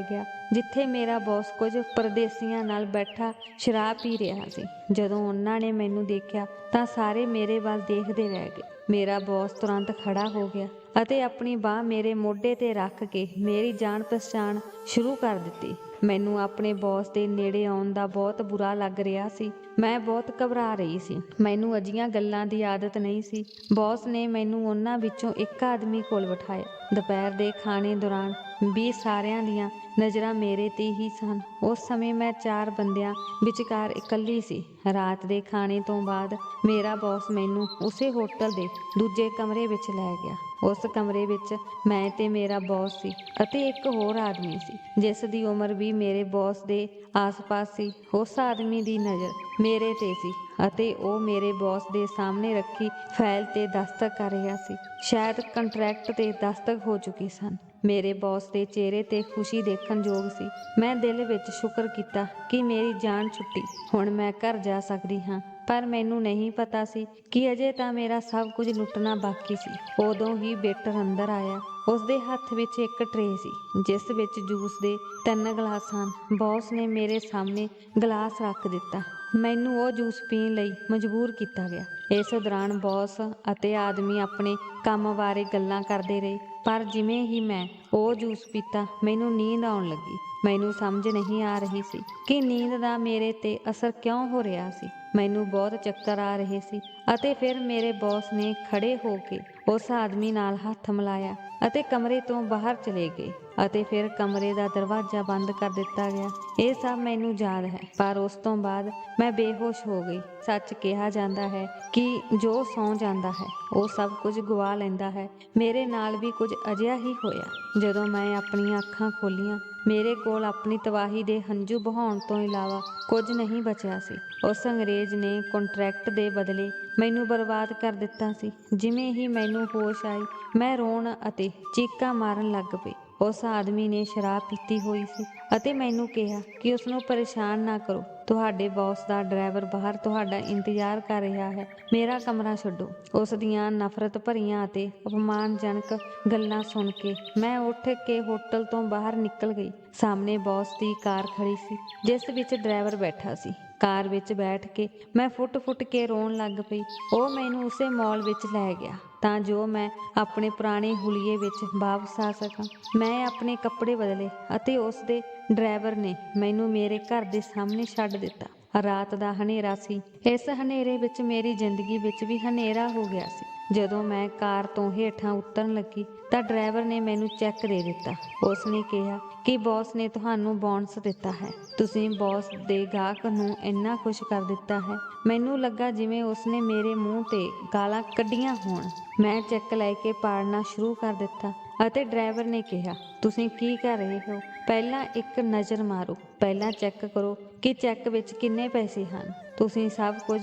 ਗਿਆ ਜਿੱਥੇ ਮੇਰਾ ਬੌਸ ਕੁਝ ਪਰਦੇਸੀਆਂ ਨਾਲ ਬੈਠਾ ਸ਼ਰਾਬ ਪੀ ਰਿਹਾ ਸੀ। ਜਦੋਂ ਉਹਨਾਂ ਨੇ ਮੈਨੂੰ ਦੇਖਿਆ ਤਾਂ ਸਾਰੇ ਮੇਰੇ ਵੱਲ ਦੇਖਦੇ ਰਹਿ ਗਏ। ਮੇਰਾ ਬੌਸ ਤੁਰੰਤ ਖੜਾ ਹੋ ਗਿਆ ਅਤੇ ਆਪਣੀ ਬਾਂਹ ਮੇਰੇ ਮੋਢੇ ਤੇ ਰੱਖ ਕੇ ਮੇਰੀ ਜਾਣ ਪਛਾਣ ਸ਼ੁਰੂ ਕਰ ਦਿੱਤੀ। ਮੈਨੂੰ ਆਪਣੇ ਬੌਸ ਦੇ ਨੇੜੇ ਆਉਣ ਦਾ ਬਹੁਤ ਬੁਰਾ ਲੱਗ ਰਿਹਾ ਸੀ। ਮੈਂ ਬਹੁਤ ਘਬਰਾ ਰਹੀ ਸੀ। ਮੈਨੂੰ ਅਜਿਹੀਆਂ ਗੱਲਾਂ ਦੀ ਆਦਤ ਨਹੀਂ ਸੀ। ਬੌਸ ਨੇ ਮੈਨੂੰ ਉਹਨਾਂ ਵਿੱਚੋਂ ਇੱਕ ਆਦਮੀ ਕੋਲ ਬਿਠਾਇਆ। ਦੁਪਹਿਰ ਦੇ ਖਾਣੇ ਦੌਰਾਨ ਵੀ ਸਾਰਿਆਂ ਦੀਆਂ ਨਜ਼ਰਾਂ ਮੇਰੇ ਤੇ ਹੀ ਸਨ। ਉਸ ਸਮੇਂ ਮੈਂ 4 ਬੰਦਿਆਂ ਵਿਚਕਾਰ ਇਕੱਲੀ ਸੀ। ਰਾਤ ਦੇ ਖਾਣੇ ਤੋਂ ਬਾਅਦ ਮੇਰਾ ਬੌਸ ਮੈਨੂੰ ਉਸੇ ਹੋਟਲ ਦੇ ਦੂਜੇ ਕਮਰੇ ਵਿੱਚ ਲੈ ਗਿਆ। ਉਸ ਕਮਰੇ ਵਿੱਚ ਮੈਂ ਤੇ ਮੇਰਾ ਬੌਸ ਸੀ ਅਤੇ ਇੱਕ ਹੋਰ ਆਦਮੀ ਸੀ ਜਿਸ ਦੀ ਉਮਰ ਵੀ ਮੇਰੇ ਬੌਸ ਦੇ ਆਸ-ਪਾਸ ਸੀ। ਉਸ ਆਦਮੀ ਦੀ ਨਜ਼ਰ ਮੇਰੇ ਤੇ ਸੀ ਅਤੇ ਉਹ ਮੇਰੇ ਬੌਸ ਦੇ ਸਾਹਮਣੇ ਰੱਖੀ ਫਾਈਲ ਤੇ ਦਸਤਖਤ ਕਰ ਰਿਹਾ ਸੀ। ਸ਼ਾਇਦ ਕੰਟਰੈਕਟ ਤੇ ਦਸਤਖਤ ਹੋ ਚੁੱਕੇ ਸਨ। ਮੇਰੇ ਬੌਸ ਦੇ ਚਿਹਰੇ ਤੇ ਖੁਸ਼ੀ ਦੇਖਣ ਯੋਗ ਸੀ। ਮੈਂ ਦਿਲ ਵਿੱਚ ਸ਼ੁਕਰ ਕੀਤਾ ਕਿ ਮੇਰੀ ਜਾਨ ਛੁੱਟੀ, ਹੁਣ ਮੈਂ ਘਰ ਜਾ ਸਕਦੀ ਹਾਂ। ਪਰ ਮੈਨੂੰ ਨਹੀਂ ਪਤਾ ਸੀ ਕਿ ਅਜੇ ਤਾਂ ਮੇਰਾ ਸਭ ਕੁਝ ਲੁੱਟਣਾ ਬਾਕੀ ਸੀ। ਉਦੋਂ ਹੀ ਵੇਟਰ ਅੰਦਰ ਆਇਆ। ਉਸਦੇ ਹੱਥ ਵਿੱਚ ਇੱਕ ਟਰੇ ਸੀ ਜਿਸ ਵਿੱਚ ਜੂਸ ਦੇ 3 ਗਲਾਸ ਸਨ। ਬੌਸ ਨੇ ਮੇਰੇ ਸਾਹਮਣੇ ਗਲਾਸ ਰੱਖ ਦਿੱਤਾ। ਮੈਨੂੰ ਉਹ ਜੂਸ ਪੀਣ ਲਈ ਮਜਬੂਰ ਕੀਤਾ ਗਿਆ। ਇਸ ਦੌਰਾਨ ਬੌਸ ਅਤੇ ਆਦਮੀ ਆਪਣੇ ਕੰਮ ਬਾਰੇ ਗੱਲਾਂ ਕਰਦੇ ਰਹੇ, ਪਰ ਜਿਵੇਂ ਹੀ ਮੈਂ ਉਹ ਜੂਸ ਪੀਤਾ ਮੈਨੂੰ ਨੀਂਦ ਆਉਣ ਲੱਗੀ। ਮੈਨੂੰ ਸਮਝ ਨਹੀਂ ਆ ਰਹੀ ਸੀ ਕਿ ਨੀਂਦ ਦਾ ਮੇਰੇ ਤੇ ਅਸਰ ਕਿਉਂ ਹੋ ਰਿਹਾ ਸੀ। ਮੈਨੂੰ ਬਹੁਤ ਚੱਕਰ ਆ ਰਹੇ ਸੀ ਅਤੇ ਫਿਰ ਮੇਰੇ ਬੌਸ ਨੇ ਖੜੇ ਹੋ ਕੇ ਉਸ ਆਦਮੀ ਨਾਲ ਹੱਥ ਮਿਲਾਇਆ ਅਤੇ ਕਮਰੇ ਤੋਂ ਬਾਹਰ ਚਲੇ ਗਏ ਅਤੇ ਫਿਰ ਕਮਰੇ ਦਾ ਦਰਵਾਜ਼ਾ ਬੰਦ ਕਰ ਦਿੱਤਾ ਗਿਆ। ਇਹ ਸਭ ਮੈਨੂੰ ਯਾਦ ਹੈ, ਪਰ ਉਸ ਤੋਂ ਬਾਅਦ ਮੈਂ ਬੇਹੋਸ਼ ਹੋ ਗਈ। ਸੱਚ ਕਿਹਾ ਜਾਂਦਾ ਹੈ ਕਿ ਜੋ ਸੌਂ ਜਾਂਦਾ ਹੈ ਉਹ ਸਭ ਕੁਝ ਗਵਾ ਲੈਂਦਾ ਹੈ। ਮੇਰੇ ਨਾਲ ਵੀ ਕੁਝ ਅਜਿਹਾ ਹੀ ਹੋਇਆ। ਜਦੋਂ ਮੈਂ ਆਪਣੀਆਂ ਅੱਖਾਂ ਖੋਲ੍ਹੀਆਂ, ਮੇਰੇ ਕੋਲ ਆਪਣੀ ਤਬਾਹੀ ਦੇ ਹੰਝੂ ਬਹਾਉਣ ਤੋਂ ਇਲਾਵਾ ਕੁਝ ਨਹੀਂ ਬਚਿਆ ਸੀ। ਉਸ ਅੰਗਰੇਜ਼ ਨੇ ਕੰਟਰੈਕਟ ਦੇ ਬਦਲੇ ਮੈਨੂੰ ਬਰਬਾਦ ਕਰ ਦਿੱਤਾ ਸੀ। ਜਿਵੇਂ ਹੀ ਮੈਨੂੰ ਹੋਸ਼ ਆਈ, ਮੈਂ ਰੋਣ ਅਤੇ ਚੀਕਾਂ ਮਾਰਨ ਲੱਗ ਪਈ। ਉਸ ਆਦਮੀ ਨੇ ਸ਼ਰਾਬ ਪੀਤੀ ਹੋਈ ਸੀ ਅਤੇ ਮੈਨੂੰ ਕਿਹਾ ਕਿ ਉਸ ਨੂੰ ਪਰੇਸ਼ਾਨ ਨਾ ਕਰੋ, ਤੁਹਾਡੇ ਬੌਸ ਦਾ ਡਰਾਈਵਰ ਬਾਹਰ ਤੁਹਾਡਾ ਇੰਤਜ਼ਾਰ ਕਰ ਰਿਹਾ ਹੈ, ਮੇਰਾ ਕਮਰਾ ਛੱਡੋ। ਉਸ ਦੀਆਂ ਨਫ਼ਰਤ ਭਰੀਆਂ ਅਤੇ ਅਪਮਾਨਜਨਕ ਗੱਲਾਂ ਸੁਣ ਕੇ ਮੈਂ ਉੱਠ ਕੇ ਹੋਟਲ ਤੋਂ ਬਾਹਰ ਨਿਕਲ ਗਈ। ਸਾਹਮਣੇ ਬੌਸ ਦੀ ਕਾਰ ਖੜੀ ਸੀ ਜਿਸ ਵਿੱਚ ਡਰਾਈਵਰ ਬੈਠਾ ਸੀ। ਕਾਰ ਵਿੱਚ ਬੈਠ ਕੇ ਮੈਂ ਫੁੱਟ-ਫੁੱਟ ਕੇ ਰੋਣ ਲੱਗ ਪਈ। ਉਹ ਮੈਨੂੰ ਉਸੇ ਮਾਲ ਵਿੱਚ ਲੈ ਗਿਆ ਤਾਂ ਜੋ ਮੈਂ ਆਪਣੇ ਪੁਰਾਣੇ ਹੁਲੀਏ ਵਿੱਚ ਵਾਪਸ ਆ ਸਕਾਂ। ਮੈਂ ਆਪਣੇ ਕੱਪੜੇ ਬਦਲੇ ਅਤੇ ਉਸ ਦੇ ਡਰਾਈਵਰ ਨੇ ਮੈਨੂੰ ਮੇਰੇ ਘਰ ਦੇ ਸਾਹਮਣੇ ਛੱਡ ਦਿੱਤਾ। ਰਾਤ ਦਾ ਹਨੇਰਾ ਸੀ। ਇਸ ਹਨੇਰੇ ਵਿੱਚ ਮੇਰੀ ਜ਼ਿੰਦਗੀ ਵਿੱਚ ਵੀ ਹਨੇਰਾ ਹੋ ਗਿਆ ਸੀ। ਜਦੋਂ ਮੈਂ ਕਾਰ ਤੋਂ ਹੇਠਾਂ ਉਤਰਨ ਲੱਗੀ ਤਾਂ ਡਰਾਈਵਰ ਨੇ ਮੈਨੂੰ ਚੈੱਕ ਦੇ ਦਿੱਤਾ। ਉਸ ਨੇ ਕਿਹਾ ਕਿ ਬੌਸ ਨੇ ਤੁਹਾਨੂੰ ਬੋਨਸ ਦਿੱਤਾ ਹੈ। ਤੁਸੀਂ ਬੌਸ ਦੇ ਗਾਹਕ ਨੂੰ ਇੰਨਾ ਖੁਸ਼ ਕਰ ਦਿੱਤਾ ਹੈ। ਮੈਨੂੰ ਲੱਗਾ ਜਿਵੇਂ ਉਸਨੇ ਮੇਰੇ ਮੂੰਹ ਤੇ ਗਾਲਾਂ ਕੱਢੀਆਂ ਹੋਣ। ਮੈਂ ਚੈੱਕ ਲੈ ਕੇ ਪਾੜਨਾ ਸ਼ੁਰੂ ਕਰ ਦਿੱਤਾ ਅਤੇ ਡਰਾਈਵਰ ਨੇ ਕਿਹਾ, ਤੁਸੀਂ ਕੀ ਕਰ ਰਹੇ ਹੋ? ਪਹਿਲਾਂ ਇੱਕ ਨਜ਼ਰ ਮਾਰੋ, ਪਹਿਲਾਂ ਚੈੱਕ ਕਰੋ ਕਿ ਚੈੱਕ ਵਿੱਚ ਕਿੰਨੇ ਪੈਸੇ ਹਨ। ਤੁਸੀਂ ਸਭ ਕੁਝ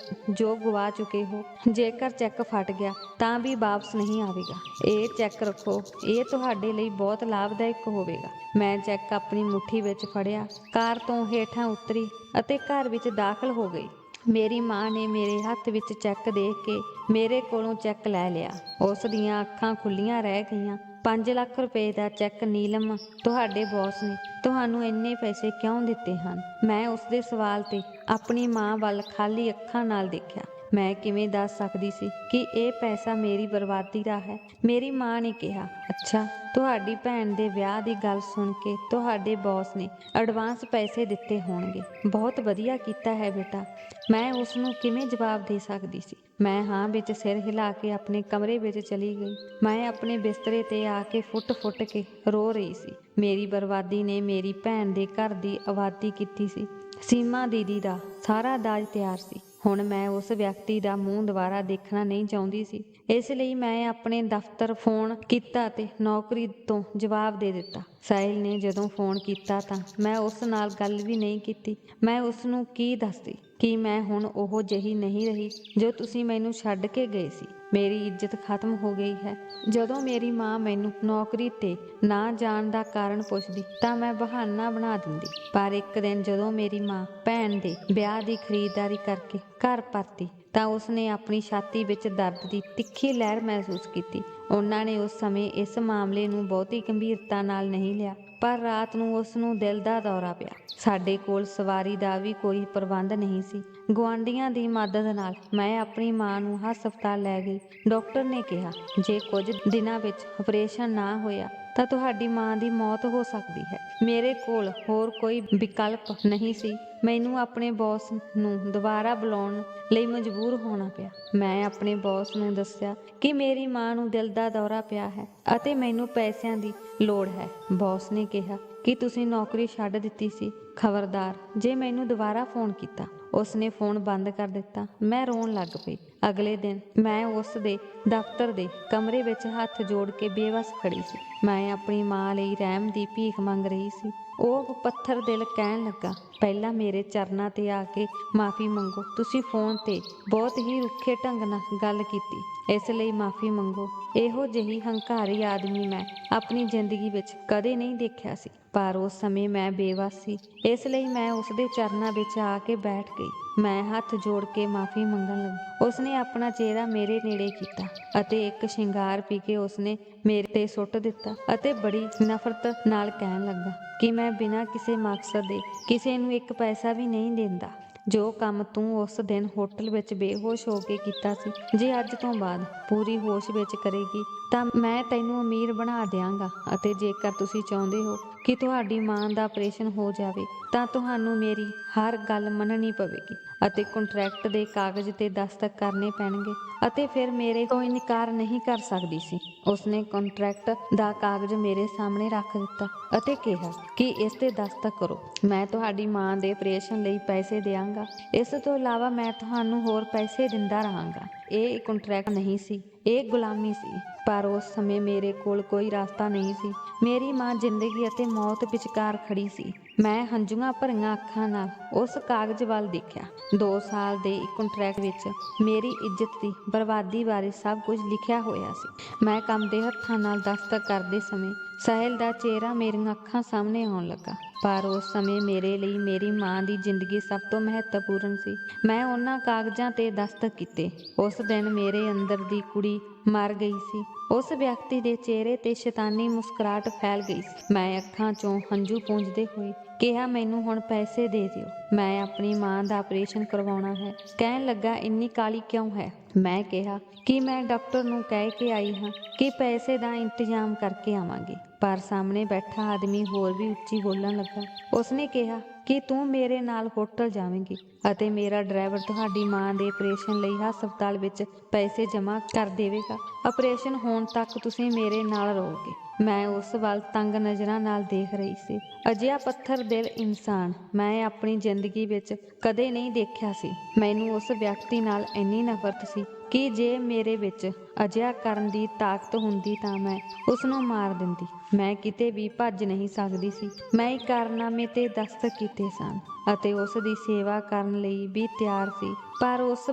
ਜੋ ਗਵਾ ਚੁੱਕੇ ਹੋ। ਜੇਕਰ ਚੈੱਕ ਫਟ ਗਿਆ ਤਾਂ ਵੀ ਵਾਪਸ ਨਹੀਂ ਆਵੇਗਾ। ਇਹ ਚੈੱਕ ਰੱਖੋ, ਇਹ ਤੁਹਾਡੇ ਲਈ ਬਹੁਤ ਲਾਭਦਾਇਕ ਹੋਵੇਗਾ। ਮੈਂ ਚੈੱਕ ਆਪਣੀ ਮੁੱਠੀ ਵਿੱਚ ਫੜਿਆ, ਕਾਰ ਤੋਂ ਹੇਠਾਂ ਉਤਰੀ ਅਤੇ ਘਰ ਵਿੱਚ ਦਾਖਲ ਹੋ ਗਈ। ਮੇਰੀ ਮਾਂ ਨੇ ਮੇਰੇ ਹੱਥ ਵਿੱਚ ਚੈੱਕ ਦੇਖ ਕੇ ਮੇਰੇ ਕੋਲੋਂ ਚੈੱਕ ਲੈ ਲਿਆ। ਉਸ ਦੀਆਂ ਅੱਖਾਂ ਖੁੱਲੀਆਂ ਰਹਿ ਗਈਆਂ। 5 ਲੱਖ ਰੁਪਏ ਦਾ ਚੈੱਕ। ਨੀਲਮ, ਤੁਹਾਡੇ ਬੌਸ ਨੇ ਤੁਹਾਨੂੰ ਇੰਨੇ ਪੈਸੇ ਕਿਉਂ ਦਿੱਤੇ ਹਨ? ਮੈਂ ਉਸਦੇ ਸਵਾਲ ਤੇ ਆਪਣੀ ਮਾਂ ਵੱਲ ਖਾਲੀ ਅੱਖਾਂ ਨਾਲ ਦੇਖਿਆ। ਮੈਂ ਕਿਵੇਂ ਦੱਸ ਸਕਦੀ ਸੀ ਕਿ ਇਹ ਪੈਸਾ ਮੇਰੀ ਬਰਬਾਦੀ ਦਾ ਹੈ? ਮੇਰੀ ਮਾਂ ਨੇ ਕਿਹਾ, ਅੱਛਾ, ਤੁਹਾਡੀ ਭੈਣ ਦੇ ਵਿਆਹ ਦੀ ਗੱਲ ਸੁਣ ਕੇ ਤੁਹਾਡੇ ਬੌਸ ਨੇ ਐਡਵਾਂਸ ਪੈਸੇ ਦਿੱਤੇ ਹੋਣਗੇ। ਬਹੁਤ ਵਧੀਆ ਕੀਤਾ ਹੈ ਬੇਟਾ। ਮੈਂ ਉਸ ਨੂੰ ਕਿਵੇਂ ਜਵਾਬ ਦੇ ਸਕਦੀ ਸੀ? ਮੈਂ ਹਾਂ ਵਿੱਚ ਸਿਰ ਹਿਲਾ ਕੇ ਆਪਣੇ ਕਮਰੇ ਵਿੱਚ ਚਲੀ ਗਈ। ਮੈਂ ਆਪਣੇ ਬਿਸਤਰੇ ਤੇ ਆ ਕੇ ਫੁੱਟ ਕੇ ਰੋ ਰਹੀ ਸੀ। ਮੇਰੀ ਬਰਬਾਦੀ ਨੇ ਮੇਰੀ ਭੈਣ ਦੇ ਘਰ ਦੀ ਆਬਾਦੀ ਕੀਤੀ ਸੀ। ਸੀਮਾ ਦੀਦੀ ਦਾ ਸਾਰਾ ਦਾਜ ਤਿਆਰ ਸੀ। ਹੁਣ ਮੈਂ ਉਸ ਵਿਅਕਤੀ ਦਾ ਮੂੰਹ ਦੁਬਾਰਾ ਦੇਖਣਾ ਨਹੀਂ ਚਾਹੁੰਦੀ ਸੀ। ਇਸ ਲਈ ਮੈਂ ਆਪਣੇ ਦਫ਼ਤਰ ਫੋਨ ਕੀਤਾ ਤੇ ਨੌਕਰੀ ਤੋਂ ਜਵਾਬ ਦੇ ਦਿੱਤਾ। ਸਾਹਿਲ ਨੇ ਜਦੋਂ ਫੋਨ ਕੀਤਾ ਤਾਂ ਮੈਂ ਉਸ ਨਾਲ ਗੱਲ ਵੀ ਨਹੀਂ ਕੀਤੀ। ਮੈਂ ਉਸ ਨੂੰ ਕੀ ਦੱਸਦੀ ਕਿ ਮੈਂ ਹੁਣ ਉਹ ਜਿਹੀ ਨਹੀਂ ਰਹੀ ਜੋ ਤੁਸੀਂ ਮੈਨੂੰ ਛੱਡ ਕੇ ਗਏ ਸੀ। ਮੇਰੀ ਇੱਜ਼ਤ ਖਤਮ ਹੋ ਗਈ ਹੈ। ਜਦੋਂ ਮੇਰੀ ਮਾਂ ਮੈਨੂੰ ਨੌਕਰੀ ਤੇ ਨਾ ਜਾਣ ਦਾ ਕਾਰਨ ਪੁੱਛਦੀ ਤਾਂ ਮੈਂ ਬਹਾਨਾ ਬਣਾ ਦਿੰਦੀ। ਪਰ ਇੱਕ ਦਿਨ ਜਦੋਂ ਮੇਰੀ ਮਾਂ ਭੈਣ ਦੇ ਵਿਆਹ ਦੀ ਖਰੀਦਦਾਰੀ ਕਰਕੇ ਘਰ ਪਰਤੀ ਤਾਂ ਉਸਨੇ ਆਪਣੀ ਛਾਤੀ ਵਿੱਚ ਦਰਦ ਦੀ ਤਿੱਖੀ ਲਹਿਰ ਮਹਿਸੂਸ ਕੀਤੀ। ਉਹਨਾਂ ਨੇ ਉਸ ਸਮੇਂ ਇਸ ਮਾਮਲੇ ਨੂੰ ਬਹੁਤੀ ਗੰਭੀਰਤਾ ਨਾਲ ਨਹੀਂ ਲਿਆ, ਪਰ ਰਾਤ ਨੂੰ ਉਸ ਨੂੰ ਦਿਲ ਦਾ ਦੌਰਾ ਪਿਆ। ਸਾਡੇ ਕੋਲ ਸਵਾਰੀ ਦਾ ਵੀ ਕੋਈ ਪ੍ਰਬੰਧ ਨਹੀਂ ਸੀ। ਗੁਆਂਢੀਆਂ ਦੀ ਮਦਦ ਨਾਲ ਮੈਂ ਆਪਣੀ ਮਾਂ ਨੂੰ ਹਸਪਤਾਲ ਲੈ ਗਈ। ਡਾਕਟਰ ਨੇ ਕਿਹਾ, ਜੇ ਕੁਝ ਦਿਨਾਂ ਵਿੱਚ ਆਪਰੇਸ਼ਨ ਨਾ ਹੋਇਆ ਤਾਂ ਤੁਹਾਡੀ ਮਾਂ ਦੀ ਮੌਤ ਹੋ ਸਕਦੀ ਹੈ। ਮੇਰੇ ਕੋਲ ਹੋਰ ਕੋਈ ਵਿਕਲਪ ਨਹੀਂ ਸੀ। ਮੈਨੂੰ ਆਪਣੇ ਬੌਸ ਨੂੰ ਦੁਬਾਰਾ ਬੁਲਾਉਣ ਲਈ ਮਜਬੂਰ ਹੋਣਾ ਪਿਆ। ਮੈਂ ਆਪਣੇ ਬੌਸ ਨੂੰ ਦੱਸਿਆ ਕਿ ਮੇਰੀ ਮਾਂ ਨੂੰ ਦਿਲ ਦਾ ਦੌਰਾ ਪਿਆ ਹੈ ਅਤੇ ਮੈਨੂੰ ਪੈਸਿਆਂ ਦੀ ਲੋੜ ਹੈ। ਬੌਸ ਨੇ ਕਿਹਾ ਕਿ ਤੁਸੀਂ ਨੌਕਰੀ ਛੱਡ ਦਿੱਤੀ ਸੀ। ਖਬਰਦਾਰ ਜੇ ਮੈਨੂੰ ਦੁਬਾਰਾ ਫੋਨ ਕੀਤਾ। ਉਸਨੇ ਫੋਨ ਬੰਦ ਕਰ ਦਿੱਤਾ। ਮੈਂ ਰੋਣ ਲੱਗ ਪਈ। ਅਗਲੇ ਦਿਨ ਮੈਂ ਉਸ ਦੇ ਦਫ਼ਤਰ ਦੇ ਕਮਰੇ ਵਿੱਚ ਹੱਥ ਜੋੜ ਕੇ ਬੇਵੱਸ ਖੜੀ ਸੀ। ਮੈਂ ਆਪਣੀ ਮਾਂ ਲਈ ਰਹਿਮ ਦੀ ਭੀਖ ਮੰਗ ਰਹੀ ਸੀ। ਉਹ ਪੱਥਰ ਦਿਲ ਕਹਿਣ ਲੱਗਾ, ਪਹਿਲਾਂ ਮੇਰੇ ਚਰਨਾਂ ਤੇ ਆ ਕੇ ਮਾਫ਼ੀ ਮੰਗੋ। ਤੁਸੀਂ ਫੋਨ ਤੇ ਬਹੁਤ ਹੀ ਰੁੱਖੇ ਢੰਗ ਨਾਲ ਗੱਲ ਕੀਤੀ, ਇਸ ਲਈ ਮਾਫ਼ੀ ਮੰਗੋ। ਇਹੋ ਜਿਹੀ ਹੰਕਾਰੀ ਆਦਮੀ ਮੈਂ ਆਪਣੀ ਜ਼ਿੰਦਗੀ ਵਿੱਚ ਕਦੇ ਨਹੀਂ ਦੇਖਿਆ ਸੀ। ਪਰ ਉਸ ਸਮੇਂ ਮੈਂ ਬੇਵੱਸ ਸੀ, ਇਸ ਲਈ ਮੈਂ ਉਸਦੇ ਚਰਨਾਂ ਵਿੱਚ ਆ ਕੇ ਬੈਠ ਗਈ। ਮੈਂ ਹੱਥ ਜੋੜ ਕੇ ਮਾਫ਼ੀ ਮੰਗਣ ਲੱਗੀ। ਉਸਨੇ ਆਪਣਾ ਚਿਹਰਾ ਮੇਰੇ ਨੇੜੇ ਕੀਤਾ ਅਤੇ ਇੱਕ ਸ਼ਿੰਗਾਰ ਪੀ ਕੇ ਉਸਨੇ ਮੇਰੇ ਤੇ ਸੁੱਟ ਦਿੱਤਾ ਅਤੇ ਬੜੀ ਨਫ਼ਰਤ ਨਾਲ ਕਹਿਣ ਲੱਗਾ ਕਿ ਮੈਂ ਬਿਨਾਂ ਕਿਸੇ ਮਕਸਦ ਦੇ ਕਿਸੇ ਨੂੰ ਇੱਕ ਪੈਸਾ ਵੀ ਨਹੀਂ ਦਿੰਦਾ। ਜੋ ਕੰਮ ਤੂੰ ਉਸ ਦਿਨ ਹੋਟਲ ਵਿੱਚ ਬੇਹੋਸ਼ ਹੋ ਕੇ ਕੀਤਾ ਸੀ, ਜੇ ਅੱਜ ਤੋਂ ਬਾਅਦ ਪੂਰੀ ਹੋਸ਼ ਵਿੱਚ ਕਰੇਗੀ ਤਾਂ ਮੈਂ ਤੈਨੂੰ ਅਮੀਰ ਬਣਾ ਦਿਆਂਗਾ। ਅਤੇ ਜੇਕਰ ਤੁਸੀਂ ਚਾਹੁੰਦੇ ਹੋ ਕਿ ਤੁਹਾਡੀ ਮਾਂ ਦਾ ਆਪਰੇਸ਼ਨ ਹੋ ਜਾਵੇ ਤਾਂ ਤੁਹਾਨੂੰ ਮੇਰੀ ਹਰ ਗੱਲ ਮੰਨਣੀ ਪਵੇਗੀ ਅਤੇ ਕੰਟਰੈਕਟ ਦੇ ਕਾਗਜ਼ ਤੇ ਦਸਤਖਤ ਕਰਨੇ ਪੈਣਗੇ। ਅਤੇ ਫਿਰ ਮੇਰੇ ਤੋਂ ਇਨਕਾਰ ਨਹੀਂ ਕਰ ਸਕਦੀ ਸੀ। ਉਸਨੇ ਕੰਟਰੈਕਟ ਦਾ ਕਾਗਜ਼ ਮੇਰੇ ਸਾਹਮਣੇ ਰੱਖ ਦਿੱਤਾ ਅਤੇ ਕਿਹਾ ਕਿ ਇਸ ਤੇ ਦਸਤਖਤ ਕਰੋ। ਮੈਂ ਤੁਹਾਡੀ ਮਾਂ ਦੇ ਆਪਰੇਸ਼ਨ ਲਈ ਪੈਸੇ ਦਿਆਂਗਾ। ਇਸ ਤੋਂ ਇਲਾਵਾ ਮੈਂ ਤੁਹਾਨੂੰ ਹੋਰ ਪੈਸੇ ਦਿੰਦਾ ਰਹਾਂਗਾ। ਇਹ ਕੰਟਰੈਕਟ ਨਹੀਂ ਸੀ, ਇਹ ਗੁਲਾਮੀ ਸੀ। ਪਰ ਉਸ ਸਮੇਂ ਮੇਰੇ ਕੋਲ ਕੋਈ ਰਸਤਾ ਨਹੀਂ ਸੀ। ਮੇਰੀ ਮਾਂ ਜ਼ਿੰਦਗੀ ਅਤੇ ਮੌਤ ਵਿਚਕਾਰ ਖੜੀ ਸੀ। ਮੈਂ ਹੰਝੂਆਂ ਭਰੀਆਂ ਅੱਖਾਂ ਨਾਲ ਉਸ ਕਾਗਜ਼ ਵੱਲ ਦੇਖਿਆ। 2 ਸਾਲ ਦੇ ਇੱਕ ਕੰਟਰੈਕਟ ਵਿੱਚ ਮੇਰੀ ਇੱਜ਼ਤ ਦੀ ਬਰਬਾਦੀ ਬਾਰੇ ਸਭ ਕੁਝ ਲਿਖਿਆ ਹੋਇਆ ਸੀ। ਮੈਂ ਕੰਬਦੇ ਹੱਥਾਂ ਨਾਲ ਦਸਤਖਤ ਕਰਦੇ ਸਮੇਂ ਸਾਹਿਲ ਦਾ ਚਿਹਰਾ ਮੇਰੀਆਂ ਅੱਖਾਂ ਸਾਹਮਣੇ ਆਉਣ ਲੱਗਾ। ਪਰ ਉਸ ਸਮੇਂ ਮੇਰੇ ਲਈ ਮੇਰੀ ਮਾਂ ਦੀ ਜ਼ਿੰਦਗੀ ਸਭ ਤੋਂ ਮਹੱਤਵਪੂਰਨ ਸੀ। ਮੈਂ ਉਹਨਾਂ ਕਾਗਜ਼ਾਂ ਤੇ ਦਸਤਖਤ ਕੀਤੇ। ਉਸ ਦਿਨ ਮੇਰੇ ਅੰਦਰ ਦੀ ਕੁੜੀ ਮਰ ਗਈ ਸੀ। ਉਸ ਵਿਅਕਤੀ ਦੇ ਚਿਹਰੇ ਤੇ ਸ਼ੈਤਾਨੀ ਮੁਸਕਰਾਹਟ ਫੈਲ ਗਈ ਸੀ। ਮੈਂ ਅੱਖਾਂ 'ਚੋਂ ਹੰਝੂ ਪੂੰਝਦੇ ਹੋਏ ਕਿਹਾ, ਮੈਨੂੰ ਹੁਣ ਪੈਸੇ ਦੇ ਦਿਓ, ਮੈਂ ਆਪਣੀ ਮਾਂ ਦਾ ਆਪਰੇਸ਼ਨ ਕਰਵਾਉਣਾ ਹੈ। ਕਹਿਣ ਲੱਗਾ, ਇੰਨੀ ਕਾਹਲੀ ਕਿਉਂ ਹੈ? ਮੈਂ ਕਿਹਾ ਕਿ ਮੈਂ ਡਾਕਟਰ ਨੂੰ ਕਹਿ ਕੇ ਆਈ ਹਾਂ ਕਿ ਪੈਸੇ ਦਾ ਇੰਤਜ਼ਾਮ ਕਰਕੇ ਆਵਾਂਗੀ। ਪਰ ਸਾਹਮਣੇ ਬੈਠਾ ਆਦਮੀ ਹੋਰ ਵੀ ਉੱਚੀ ਬੋਲਣ ਲੱਗਾ। ਉਸਨੇ ਕਿਹਾ, ਕਿ ਤੂੰ ਮੇਰੇ ਨਾਲ ਹੋਟਲ ਜਾਵੇਂਗੀ ਅਤੇ ਮੇਰਾ ਡਰਾਈਵਰ ਤੁਹਾਡੀ ਮਾਂ ਦੇ ਆਪਰੇਸ਼ਨ ਲਈ ਹਸਪਤਾਲ ਵਿੱਚ ਪੈਸੇ ਜਮ੍ਹਾਂ ਕਰ ਦੇਵੇਗਾ। ਆਪਰੇਸ਼ਨ ਹੋਣ ਤੱਕ ਤੁਸੀਂ ਮੇਰੇ ਨਾਲ ਰਹੋਗੇ। ਮੈਂ ਉਸ ਵੱਲ ਤੰਗ ਨਜ਼ਰਾਂ ਨਾਲ ਦੇਖ ਰਹੀ ਸੀ। ਅਜਿਹਾ ਪੱਥਰ ਦਿਲ ਇਨਸਾਨ ਮੈਂ ਆਪਣੀ ਜ਼ਿੰਦਗੀ ਵਿੱਚ ਕਦੇ ਨਹੀਂ ਦੇਖਿਆ ਸੀ। ਮੈਨੂੰ ਉਸ ਵਿਅਕਤੀ ਨਾਲ ਇੰਨੀ ਨਫ਼ਰਤ ਸੀ ਕਿ ਜੇ ਮੇਰੇ ਵਿੱਚ ਅਜਿਹਾ ਕਰਨ ਦੀ ਤਾਕਤ ਹੁੰਦੀ ਤਾਂ ਮੈਂ ਉਸ ਨੂੰ ਮਾਰ ਦਿੰਦੀ। ਮੈਂ ਕਿਤੇ ਵੀ ਭੱਜ ਨਹੀਂ ਸਕਦੀ ਸੀ। ਮੈਂ ਇਕਰਾਰਨਾਮੇ ਤੇ ਦਸਤਖਤ ਕੀਤੇ ਸਨ ਅਤੇ ਉਸ ਦੀ ਸੇਵਾ ਕਰਨ ਲਈ ਵੀ ਤਿਆਰ ਸੀ, ਪਰ ਉਸ